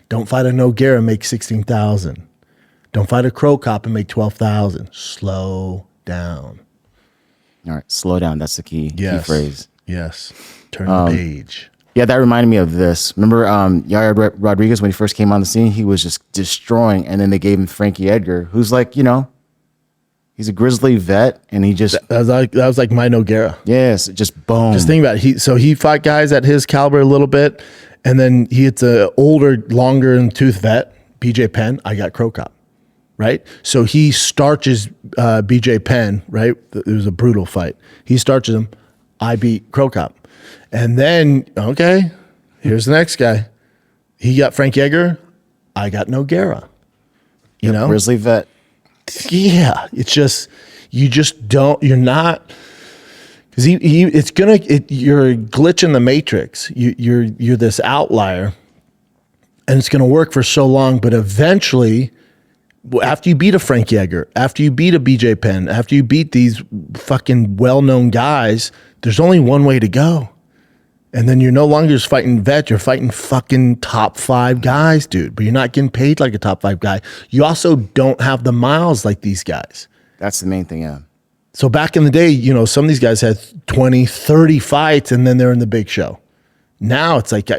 Don't fight a Nogueira and make $16,000. Don't fight a Crow Cop and make $12,000. Slow down. All right, slow down. That's the key phrase. Yes. Turn the page. Yeah, that reminded me of this. Remember Yair Rodriguez, when he first came on the scene, he was just destroying. And then they gave him Frankie Edgar, who's like, he's a grizzly vet. And he just, That was like my Nogueira. yes, just boom. Just think about it. He fought guys at his caliber a little bit. And then he hits a older, longer in tooth vet, BJ Penn. I got Crow Cop. Right? So he starches BJ Penn, right? It was a brutal fight. He starches him. I beat Crow Cop. And then, okay, here's the next guy. He got Frank Edgar. I got Nogueira. You know? Grizzly vet. Yeah. It's just, you're not, because you're a glitch in the matrix. You're this outlier, and it's going to work for so long, but eventually, after you beat a Frankie Edgar, after you beat a BJ Penn, after you beat these fucking well-known guys, there's only one way to go. And then you're no longer just fighting vet, you're fighting fucking top 5 guys, dude. But you're not getting paid like a top 5 guy. You also don't have the miles like these guys. That's the main thing, yeah. So back in the day, some of these guys had 20, 30 fights, and then they're in the big show. Now it's like I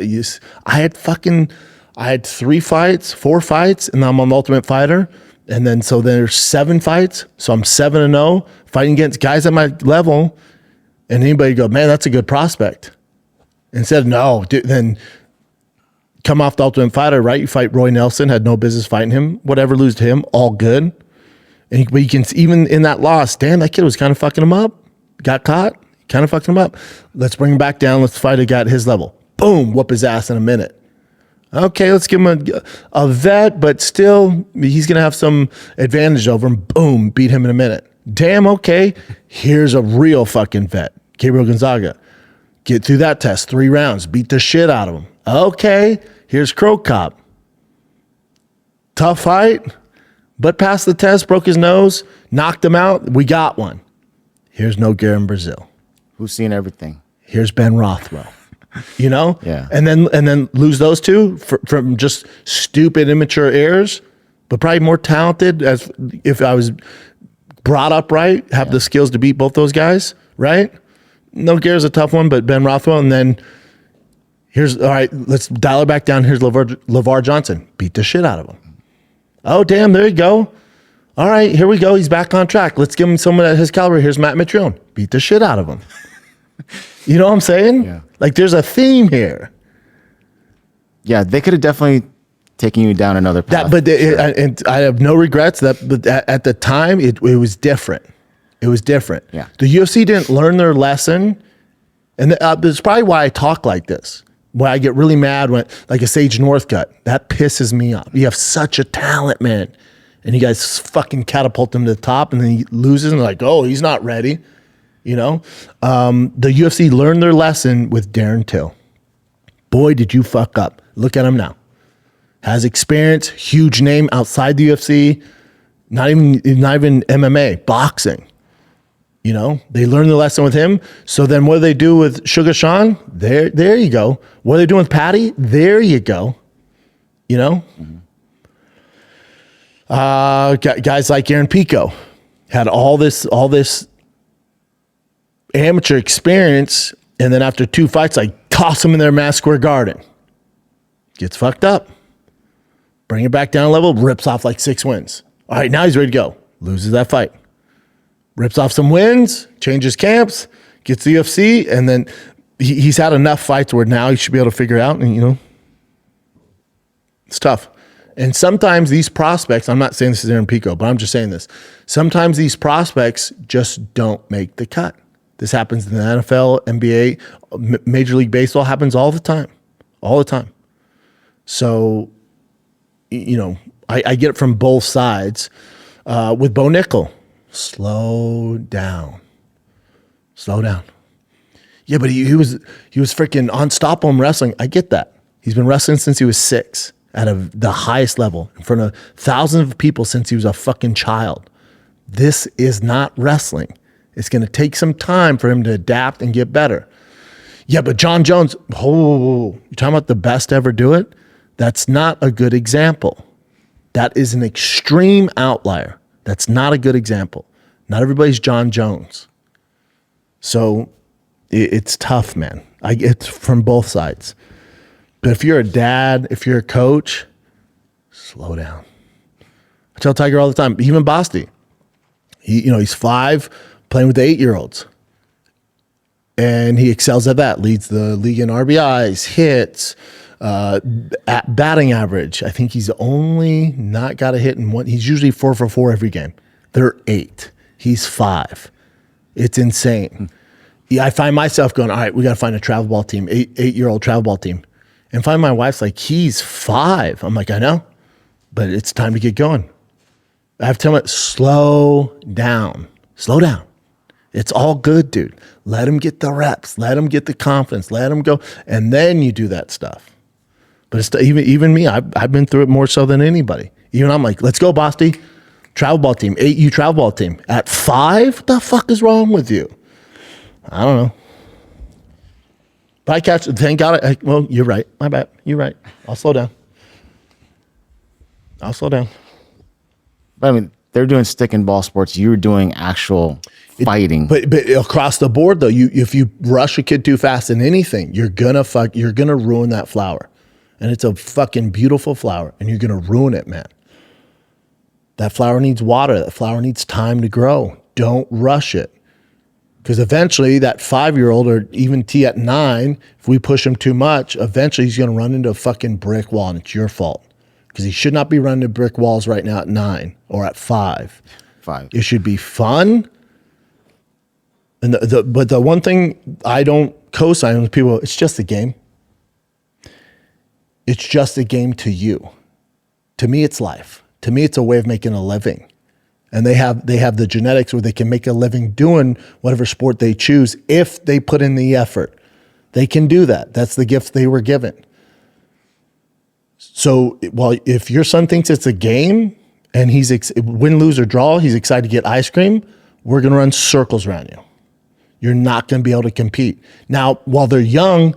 had 3 fights, 4 fights, and I'm on the Ultimate Fighter. And then so there's 7 fights. So I'm 7-0 fighting against guys at my level. And anybody go, man, that's a good prospect. Instead, no, dude, then come off the Ultimate Fighter, right? You fight Roy Nelson, had no business fighting him. Whatever, lose to him, all good. But you can, even in that loss, damn, that kid was kind of fucking him up. Got caught, kind of fucked him up. Let's bring him back down. Let's fight a guy at his level. Boom, whoop his ass in a minute. Okay, let's give him a vet, but still, he's going to have some advantage over him. Boom, beat him in a minute. Damn, okay, here's a real fucking vet. Gabriel Gonzaga. Get through that test, 3 rounds, beat the shit out of him. Okay, here's Crow Cop. Tough fight, but passed the test, broke his nose, knocked him out. We got one. Here's Nogueira in Brazil. Who's seen everything? Here's Ben Rothwell. Yeah. And then lose those 2 from just stupid, immature errors, but probably more talented as if I was brought up right, have the skills to beat both those guys, right? Nogueira's a tough one, but Ben Rothwell, and then all right, let's dial it back down. Here's LeVar Johnson. Beat the shit out of him. Oh, damn, there you go. All right, here we go. He's back on track. Let's give him someone at his caliber. Here's Matt Mitrione. Beat the shit out of him. You know what I'm saying? Yeah. Like, there's a theme here. Yeah, they could have definitely taken you down another path. And I have no regrets. But at the time, it was different. It was different. Yeah. The UFC didn't learn their lesson. And that's probably why I talk like this. Why I get really mad when, like a Sage Northcutt, that pisses me off. You have such a talent, man. And you guys fucking catapult him to the top, and then he loses, and they're like, oh, he's not ready. The UFC learned their lesson with Darren Till. Boy, did you fuck up. Look at him now. Has experience, huge name outside the UFC, not even MMA, boxing. They learned the lesson with him. So then what do they do with Sugar Sean? There you go. What are they doing with Patty? There you go. Mm-hmm. Guys like Aaron Pico had all this amateur experience, and then after 2 fights, I toss him in their Madison Square Garden. Gets fucked up. Bring it back down a level, rips off like 6 wins. All right, now he's ready to go. Loses that fight. Rips off some wins, changes camps, gets the UFC, and then he's had enough fights where now he should be able to figure it out, and it's tough. And sometimes these prospects, I'm not saying this is Aaron Pico, but I'm just saying this. Sometimes these prospects just don't make the cut. This happens in the NFL, NBA, Major League Baseball, happens all the time. All the time. So, I get it from both sides. With Bo Nickel, slow down. Slow down. Yeah, but he was freaking unstoppable in wrestling. I get that. He's been wrestling since he was 6 at the highest level in front of thousands of people since he was a fucking child. This is not wrestling. It's going to take some time for him to adapt and get better. Yeah, but John Jones, you're talking about the best to ever do it? That's not a good example. That is an extreme outlier. That's not a good example. Not everybody's John Jones. So it's tough, man. I get from both sides. But if you're a dad, if you're a coach, slow down. I tell Tiger all the time, even Basti. He's 5, playing with the 8-year-olds. And he excels at that, leads the league in RBIs, hits, at batting average. I think he's only not got a hit in one. He's usually 4 for 4 every game. They're 8. He's 5. It's insane. Yeah, I find myself going, all right, we got to find a travel ball team, 8-year-old travel ball team. And find my wife's like, he's 5. I'm like, I know, but it's time to get going. I have to tell him, slow down. Slow down. It's all good, dude. Let him get the reps. Let him get the confidence. Let him go. And then you do that stuff. But it's even me, I've been through it more so than anybody. Even I'm like, let's go, Basti. Travel ball team, 8U travel ball team. At 5? What the fuck is wrong with you? I don't know. But I catch, thank God. Well, you're right. My bad. You're right. I'll slow down. But I mean, they're doing stick and ball sports. You're doing actual fighting. But across the board, though, if you rush a kid too fast in anything, you're gonna ruin that flower. And it's a fucking beautiful flower, and you're gonna ruin it, man. That flower needs water. That flower needs time to grow. Don't rush it. Because eventually that 5-year-old or even T at 9, if we push him too much, eventually he's going to run into a fucking brick wall, and it's your fault. Because he should not be running into brick walls right now at 9 or at 5. 5. It should be fun. And but the one thing I don't co-sign with people, it's just a game. It's just a game to you. To me, it's life. To me, it's a way of making a living. And they have the genetics where they can make a living doing whatever sport they choose if they put in the effort. They can do that. That's the gift they were given. So, well, if your son thinks it's a game and he's win, lose, or draw, he's excited to get ice cream, we're going to run circles around you. You're not going to be able to compete. Now, while they're young,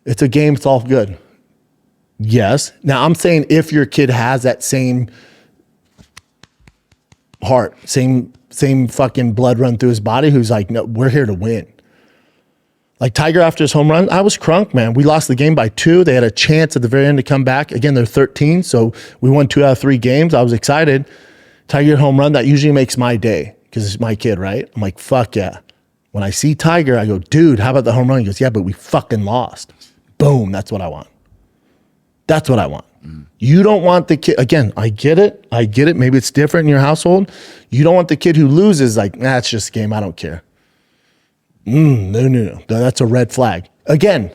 it's a game. It's all good. Yes. Now, I'm saying if your kid has that same heart, same fucking blood run through his body, who's like, no, we're here to win. Like Tiger after his home run, I was crunk, man. We lost the game by 2. They had a chance at the very end to come back. Again, they're 13, so we won 2 out of 3 games. I was excited. Tiger home run, that usually makes my day because it's my kid, right? I'm like, fuck yeah. When I see Tiger, I go, dude, how about the home run? He goes, yeah, but we fucking lost. Boom, that's what I want. That's what I want. You don't want the kid, again, I get it. Maybe it's different in your household. You don't want the kid who loses like, nah, it's just a game. I don't care. No. That's a red flag. Again,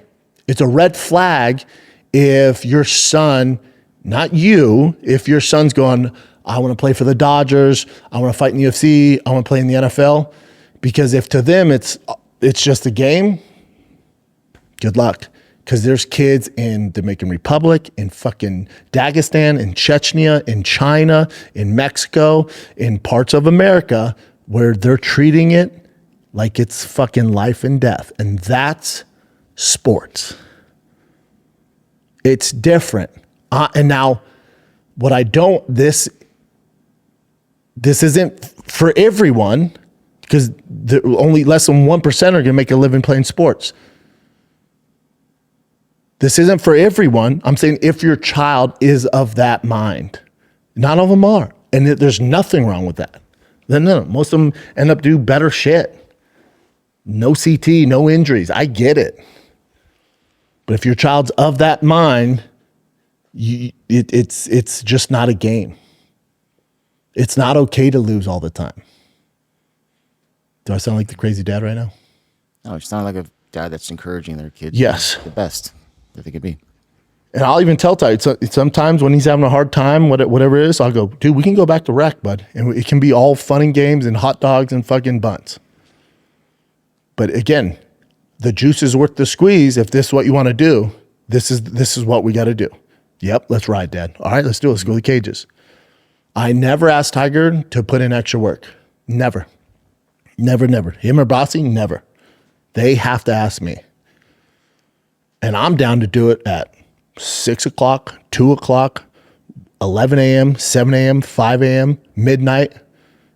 it's a red flag if your son, not you, if your son's going, I want to play for the Dodgers. I want to fight in the UFC. I want to play in the NFL. Because if to them it's just a game, good luck. Because there's kids in Dominican Republic, in fucking Dagestan, in Chechnya, in China, in Mexico, in parts of America where they're treating it like it's fucking life and death. And that's sports. It's different. And now, what I don't, this isn't for everyone, because only less than 1% are going to make a living playing sports. This isn't for everyone. I'm saying if your child is of that mind. Not all of them are. And there's nothing wrong with that. No, most of them end up doing better shit. No CT, no injuries. I get it. But if your child's of that mind, it's just not a game. It's not okay to lose all the time. Do I sound like the crazy dad right now? No, you sound like a dad that's encouraging their kids. Yes. The best that they could be. And I'll even tell Ty, sometimes when he's having a hard time, whatever it is, I'll go, dude, we can go back to rec, bud. And it can be all fun and games and hot dogs and fucking buns. But again, the juice is worth the squeeze. If this is what you want to do, this is what we got to do. Yep, let's ride, Dad. All right, let's do it. Let's go to the cages. I never asked Tiger to put in extra work. Never. Him or Bossy, never. They have to ask me. And I'm down to do it at 6 o'clock, 2 o'clock, 11 a.m., 7 a.m., 5 a.m., midnight.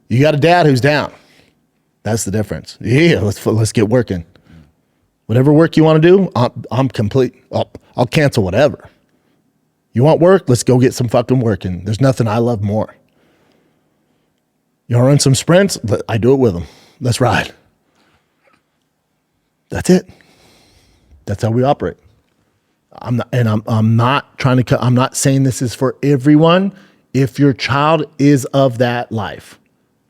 You got a dad who's down. That's the difference. Yeah, let's get working. Whatever work you want to do, I'm complete. I'll cancel whatever. You want work? Let's go get some fucking work. And there's nothing I love more. You want to run some sprints? I do it with them. Let's ride. That's it. That's how we operate. I'm not saying this is for everyone. If your child is of that life,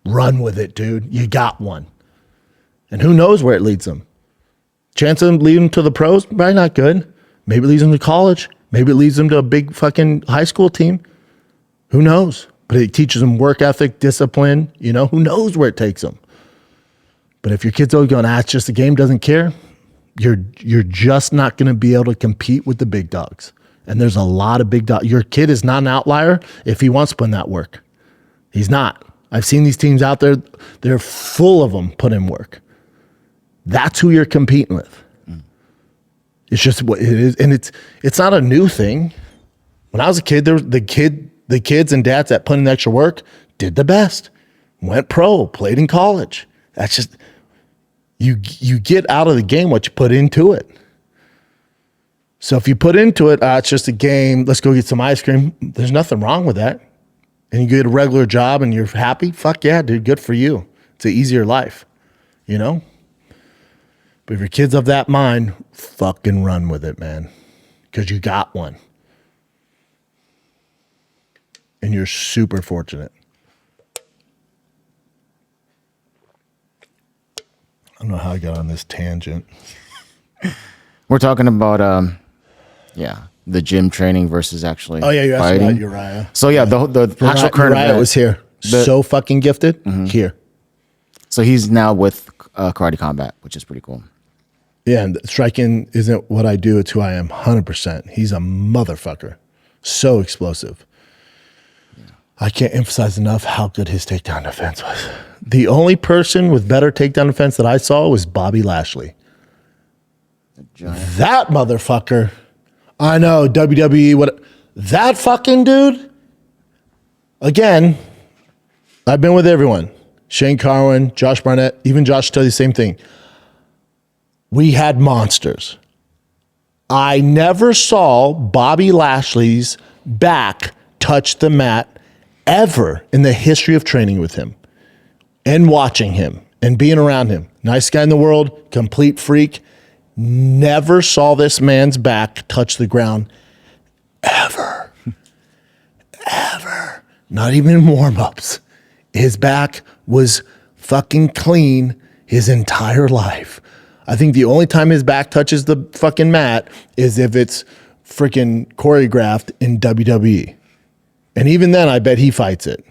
run with it, dude. You got one. And who knows where it leads them? Chance of them leading them to the pros? Probably not good. Maybe it leads them to college. Maybe it leads them to a big fucking high school team. Who knows? But it teaches them work ethic, discipline. You know, who knows where it takes them? But if your kid's always going, it's just a game, doesn't care, you're just not going to be able to compete with the big dogs. And there's a lot of big dogs. Your kid is not an outlier if he wants to put in that work. He's not. I've seen these teams out there. They're full of them put in work. That's who you're competing with. It's just what it is. And it's not a new thing. When I was a kid, the kids and dads that put in extra work did the best. Went pro, played in college. That's just, you get out of the game what you put into it. So if you put into it, it's just a game, let's go get some ice cream. There's nothing wrong with that. And you get a regular job and you're happy, fuck yeah, dude, good for you. It's an easier life, you know? But if your kid's of that mind, fucking run with it, man. Because you got one. And you're super fortunate. I don't know how I got on this tangent. We're talking about, the gym training versus actually Oh, yeah, you asked fighting. about Uriah. So, the actual current Uriah event was here. So fucking gifted. Here. So he's now with Karate Combat, which is pretty cool. Yeah, and striking isn't what I do. It's who I am, 100%. He's a motherfucker. So explosive. I can't emphasize enough how good his takedown defense was. The only person with better takedown defense that I saw was Bobby Lashley. That motherfucker. I know, WWE, that fucking dude. Again, I've been with everyone. Shane Carwin, Josh Barnett, even Josh tell you the same thing. We had monsters. I never saw Bobby Lashley's back touch the mat ever in the history of training with him and watching him and being around him. Nice guy in the world, complete freak. Never saw this man's back touch the ground ever. Ever. Not even in warm-ups. His back was fucking clean his entire life. I think the only time his back touches the fucking mat is if it's freaking choreographed in WWE. And even then, I bet he fights it.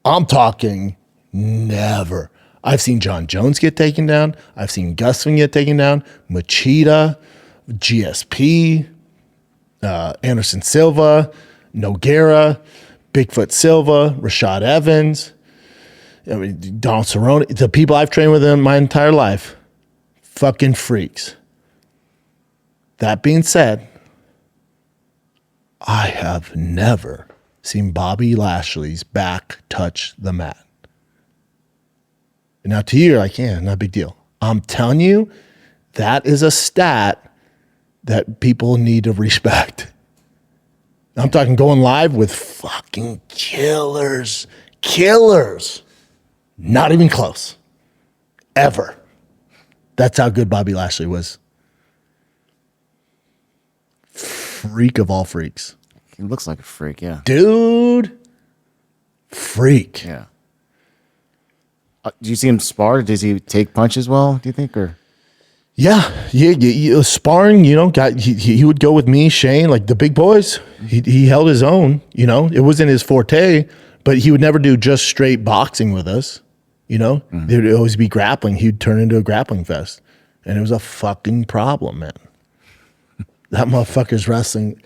I'm talking never. I've seen John Jones get taken down. I've seen Gustafsson get taken down. Machida, GSP, Anderson Silva, Nogueira, Bigfoot Silva, Rashad Evans, Donald Cerrone. The people I've trained with them my entire life, fucking freaks. That being said, I have never seen Bobby Lashley's back touch the mat. Now to you, you're like, yeah, not a big deal. I'm telling you, that is a stat that people need to respect. I'm talking going live with fucking killers. Killers. Not even close. Ever. That's how good Bobby Lashley was. Freak of all freaks. He looks like a freak, yeah. Dude. Freak. Yeah. Do you see him spar? Does he take punches well, do you think? Or Yeah. Sparring, he would go with me, Shane, like the big boys. He held his own, It wasn't his forte, but he would never do just straight boxing with us, There would always be grappling. He'd turn into a grappling fest. And it was a fucking problem, man. That motherfucker's wrestling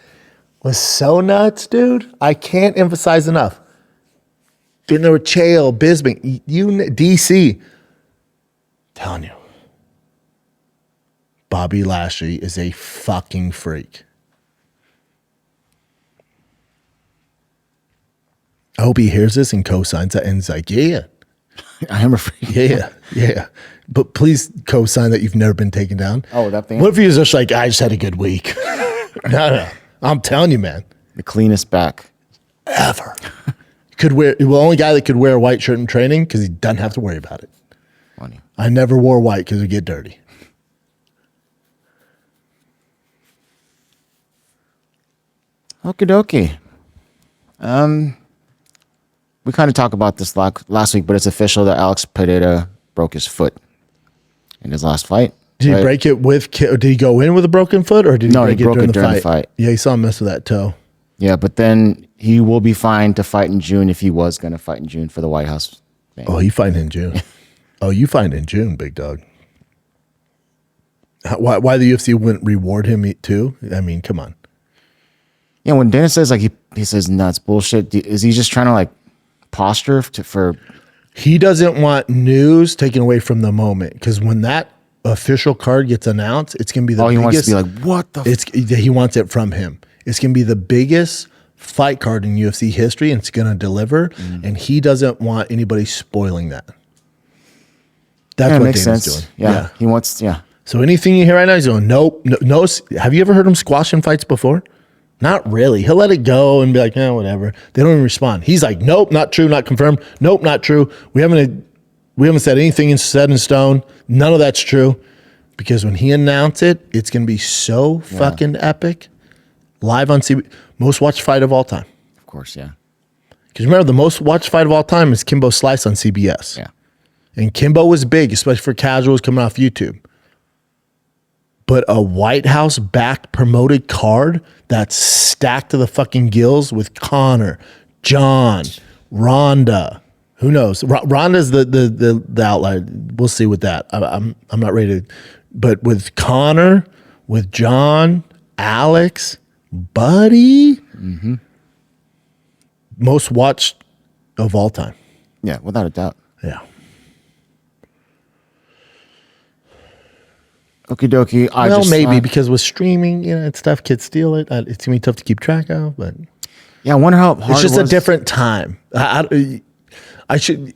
was so nuts, dude. I can't emphasize enough. Been there with Chael, Bisbing, DC. Telling you. Bobby Lashley is a fucking freak. I hope he hears this and co-signs that and is like, yeah. I am a freak. Yeah. Yeah. But please co-sign that you've never been taken down. Oh, that thing? What if he was just like, I just had a good week? No. I'm telling you, man. The cleanest back. Ever. The only guy that could wear a white shirt in training because he doesn't have to worry about it. Funny. I never wore white because it would get dirty. Okie dokie. We kind of talked about this last week, but it's official that Alex Pereira broke his foot in his last fight. Did he break it did he go in with a broken foot or did he break it during the fight? Yeah, he saw him mess with that toe. Yeah, but then he will be fine to fight in June if he was going to fight in June for the White House thing. Oh, he fighting in June. Oh, you fight in June, big dog. Why the UFC wouldn't reward him too? I mean, come on. Yeah, when Dennis says like he says nuts bullshit, is he just trying to like posture for? He doesn't want news taken away from the moment because when that official card gets announced, it's gonna be the biggest. He wants to be like, what the? He wants it from him. It's gonna be the biggest fight card in UFC history, and it's gonna deliver. And he doesn't want anybody spoiling that. That's what makes Dana's sense. doing. Yeah, he wants. Yeah. So anything you hear right now, he's going, nope, no. Have you ever heard him squashing fights before? Not really. He'll let it go and be like, yeah, whatever. They don't even respond. He's like, nope, not true, not confirmed. Nope, not true. We haven't said anything set in stone. None of that's true. Because when he announced it, it's going to be so fucking epic. Live on CBS. Most watched fight of all time. Of course, yeah. Because remember, the most watched fight of all time is Kimbo Slice on CBS. Yeah. And Kimbo was big, especially for casuals coming off YouTube. But a White House backed promoted card that's stacked to the fucking gills with Conor, John, Ronda. Who knows? Ronda's the outlier. We'll see with that. I'm not ready to. But with Conor, with John, Alex, Buddy, most watched of all time. Yeah, without a doubt. Yeah. Okie dokie. Maybe because with streaming, and stuff, kids steal it. It's gonna be tough to keep track of. But yeah, I wonder how hard it's just a different time. I should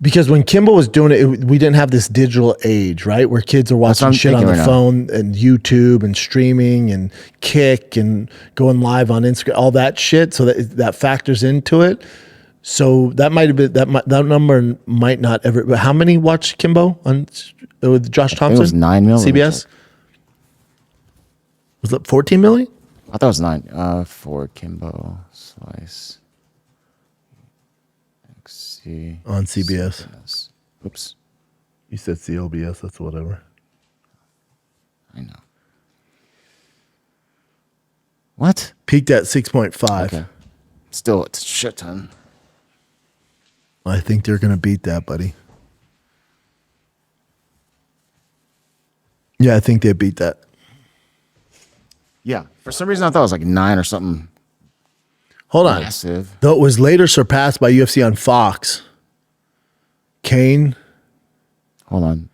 because when Kimbo was doing it, we didn't have this digital age, right? Where kids are watching shit on the phone and YouTube and streaming and Kick and going live on Instagram, all that shit. So that factors into it. So that might have been that number might not ever. But how many watched Kimbo on with Josh Thompson? It was 9 million. CBS. Was it 14 million? I thought it was 9 for Kimbo Slice. XC On CBS. Oops. You said CLBS. That's whatever. I know. What? Peaked at 6.5. Okay. Still, it's a shit ton. I think they're going to beat that, buddy. Yeah, I think they beat that. Yeah. For some reason, I thought it was like 9 or something. Hold on. Massive. Though it was later surpassed by UFC on Fox. Kane Hold on.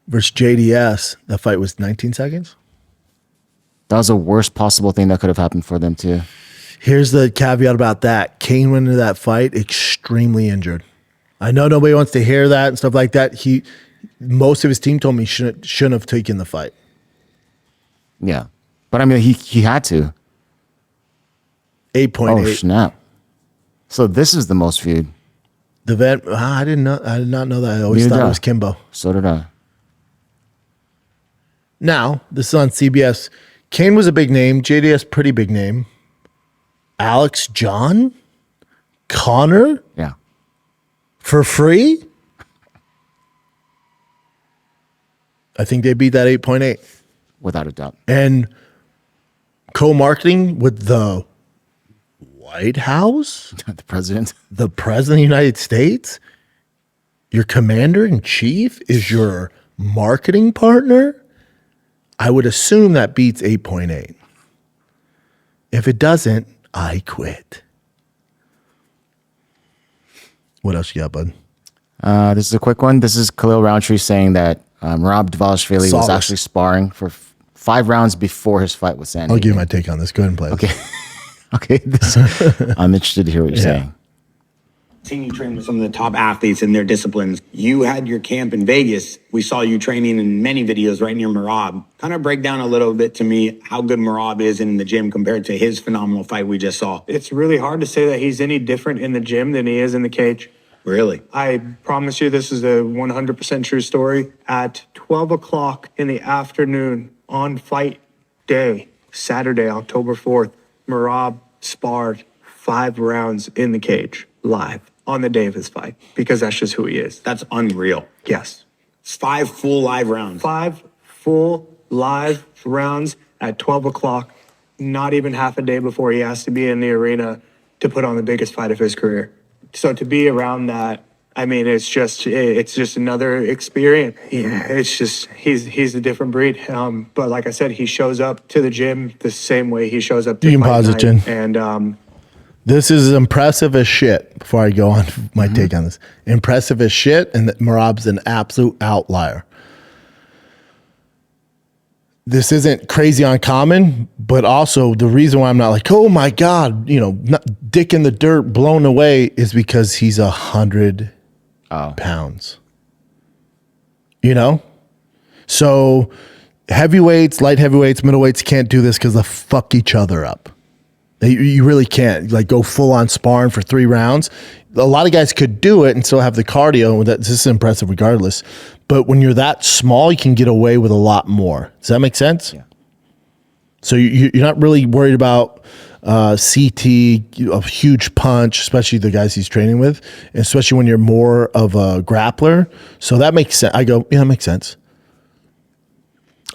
versus JDS. That fight was 19 seconds. That was the worst possible thing that could have happened for them, too. Here's the caveat about that. Kane went into that fight extremely injured. I know nobody wants to hear that and stuff like that. Most of his team told me he shouldn't have taken the fight. Yeah. But I mean, he had to. 8.8. Oh, snap. So this is the most viewed. The vet, I did not know that. I always thought it was Kimbo. So did I. Now, this is on CBS. Kane was a big name. JDS, pretty big name. Alex, John, Conor, Yeah. for free? I think they beat that 8.8. Without a doubt. And co-marketing with the White House, The president. the President of the United States, your commander-in-chief is your marketing partner. I would assume that beats 8.8. If it doesn't, I quit. What else you got, bud? This is a quick one. This is Khalil Roundtree saying that Rob Dvalishvili was actually sparring for 5 rounds before his fight with Sandy. I'll give you my take on this. Go ahead and play Okay. this. Okay. I'm interested to hear what you're saying. Seen you train with some of the top athletes in their disciplines. You had your camp in Vegas. We saw you training in many videos right near Merab. Kind of break down a little bit to me how good Merab is in the gym compared to his phenomenal fight we just saw. It's really hard to say that he's any different in the gym than he is in the cage. Really? I promise you this is a 100% true story. At 12 o'clock in the afternoon on fight day, Saturday, October 4th, Merab sparred 5 rounds in the cage, live, on the day of his fight, because that's just who he is. That's unreal. Yes. It's 5 full live rounds. 5 full live rounds at 12 o'clock, not even half a day before he has to be in the arena to put on the biggest fight of his career. So to be around that, I mean, it's just another experience. Yeah, it's just, he's a different breed. But like I said, he shows up to the gym the same way he shows up to You can fight pause it, night. Jen. And This is impressive as shit. Before I go on my take on this, impressive as shit, and that Merab's an absolute outlier. This isn't crazy uncommon, but also the reason why I'm not like, oh my God, not dick in the dirt, blown away, is because he's 100 pounds. So heavyweights, light heavyweights, middleweights can't do this because they fuck each other up. You really can't go full on sparring for 3 rounds. A lot of guys could do it and still have the cardio. This is impressive regardless. But when you're that small, you can get away with a lot more. Does that make sense? Yeah. So you're not really worried about CT, a huge punch, especially the guys he's training with, and especially when you're more of a grappler. So that makes sense. I go, yeah, that makes sense.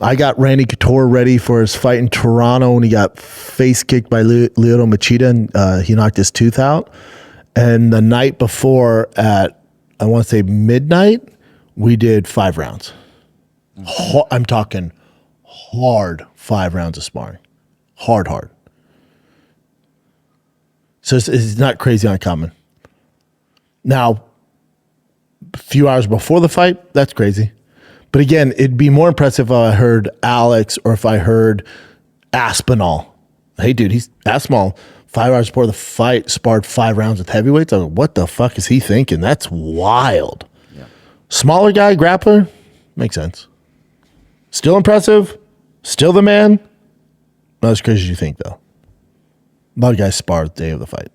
I got Randy Couture ready for his fight in Toronto, and he got face kicked by Lyoto Machida, and he knocked his tooth out. And the night before at, I want to say midnight, we did 5 rounds. I'm talking hard 5 rounds of sparring. Hard. So it's not crazy uncommon. Now, a few hours before the fight, that's crazy. But again, it'd be more impressive if I heard Alex or if I heard Aspinall. Hey, dude, Aspinall, 5 hours before the fight, sparred 5 rounds with heavyweights. I go, what the fuck is he thinking? That's wild. Yeah. Smaller guy, grappler, makes sense. Still impressive. Still the man. Not as crazy as you think, though. A lot of guys spar the day of the fight.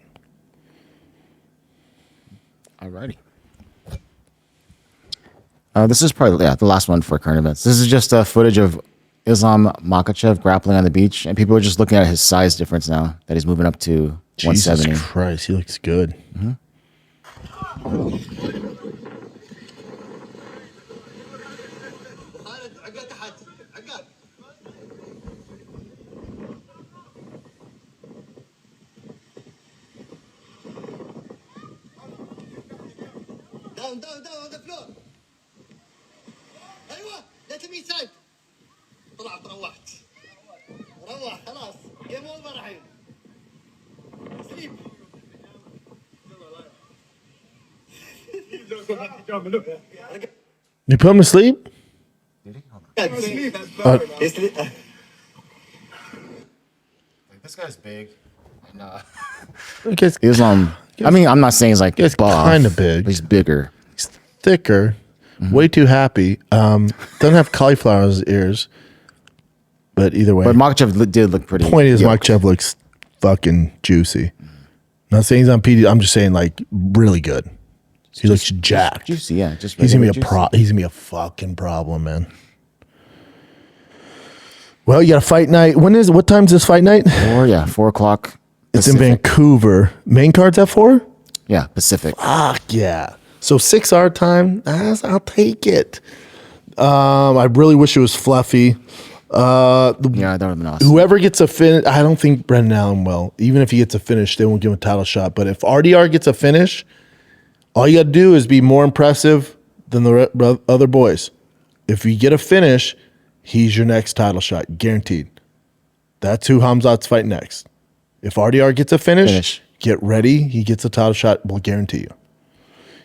Alrighty. This is probably the last one for current events. This is just footage of Islam Makhachev grappling on the beach, and people are just looking at his size difference now that he's moving up to 170. Jesus Christ, he looks good. Mm-hmm. down on the floor. ايوه let me inside. طلعت روح خلاص جيم اوفر الحين. سليب. You put him to sleep? This guy's big. No. Islam. I mean, I'm not saying he's like buff, kind of big. but he's bigger. He's thicker. Way too happy. Doesn't have cauliflower in his ears. But either way. But Makhachev did look pretty. Point is, Makhachev looks fucking juicy. Not saying he's on PD. I'm just saying, like, really good. He looks jacked. Juicy, yeah. Just he's gonna be juicy. He's gonna be a fucking problem, man. Well, you got a fight night. What time's this fight night? 4 o'clock. It's in Pacific. Vancouver. Main card's at 4? Yeah, Pacific. Fuck yeah. So 6 our time. I'll take it. I really wish it was fluffy. Yeah, that would have been awesome. Whoever gets a finish, I don't think Brendan Allen will. Even if he gets a finish, they won't give him a title shot. But if RDR gets a finish, all you got to do is be more impressive than the other boys. If you get a finish, he's your next title shot, guaranteed. That's who Hamzat's fighting next. If RDR gets a finish, get ready. He gets a title shot, we'll guarantee you.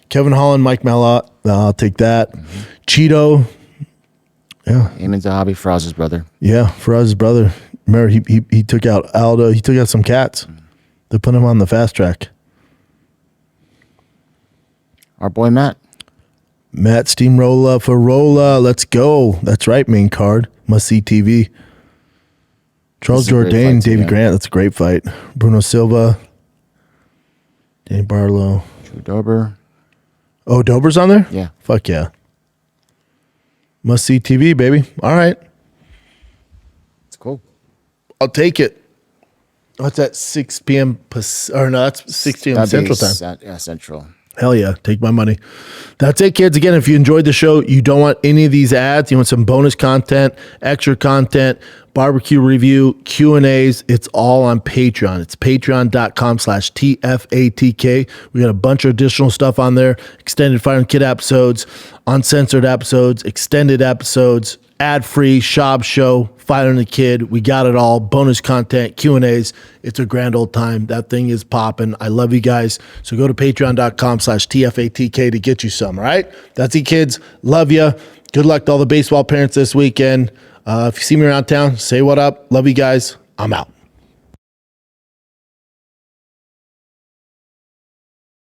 Kevin Holland, Mike Malott, I'll take that. Cheeto. Yeah. Eamon Zahabi, Faraz's brother. Yeah, Faraz's brother. Remember, he took out Aldo. He took out some cats. They put him on the fast track. Our boy Matt. Matt Steamroller Farola. Let's go. That's right, main card. Must see TV. Charles This is a great Jourdain, fight, too, Davey yeah. Grant. That's a great fight. Bruno Silva. Danny Barlow. Drew Dober. Oh, Dober's on there? Yeah. Fuck yeah. Must see TV, baby. All right. It's cool. I'll take it. What's that? 6 p.m. Or no, that's 6 p.m. That'd be Central Time. Yeah, Central. Hell yeah. Take my money. That's it, kids. Again, if you enjoyed the show, you don't want any of these ads, you want some bonus content, extra content, barbecue review, Q&As, it's all on Patreon. It's patreon.com/TFATK. We got a bunch of additional stuff on there. Extended Fire and Kid episodes, uncensored episodes, extended episodes, ad-free, Schaub show, Fighter and the Kid. We got it all. Bonus content, Q&As. It's a grand old time. That thing is popping. I love you guys. So go to patreon.com/TFATK to get you some, all right? That's it, kids. Love you. Good luck to all the baseball parents this weekend. If you see me around town, say what up. Love you guys. I'm out.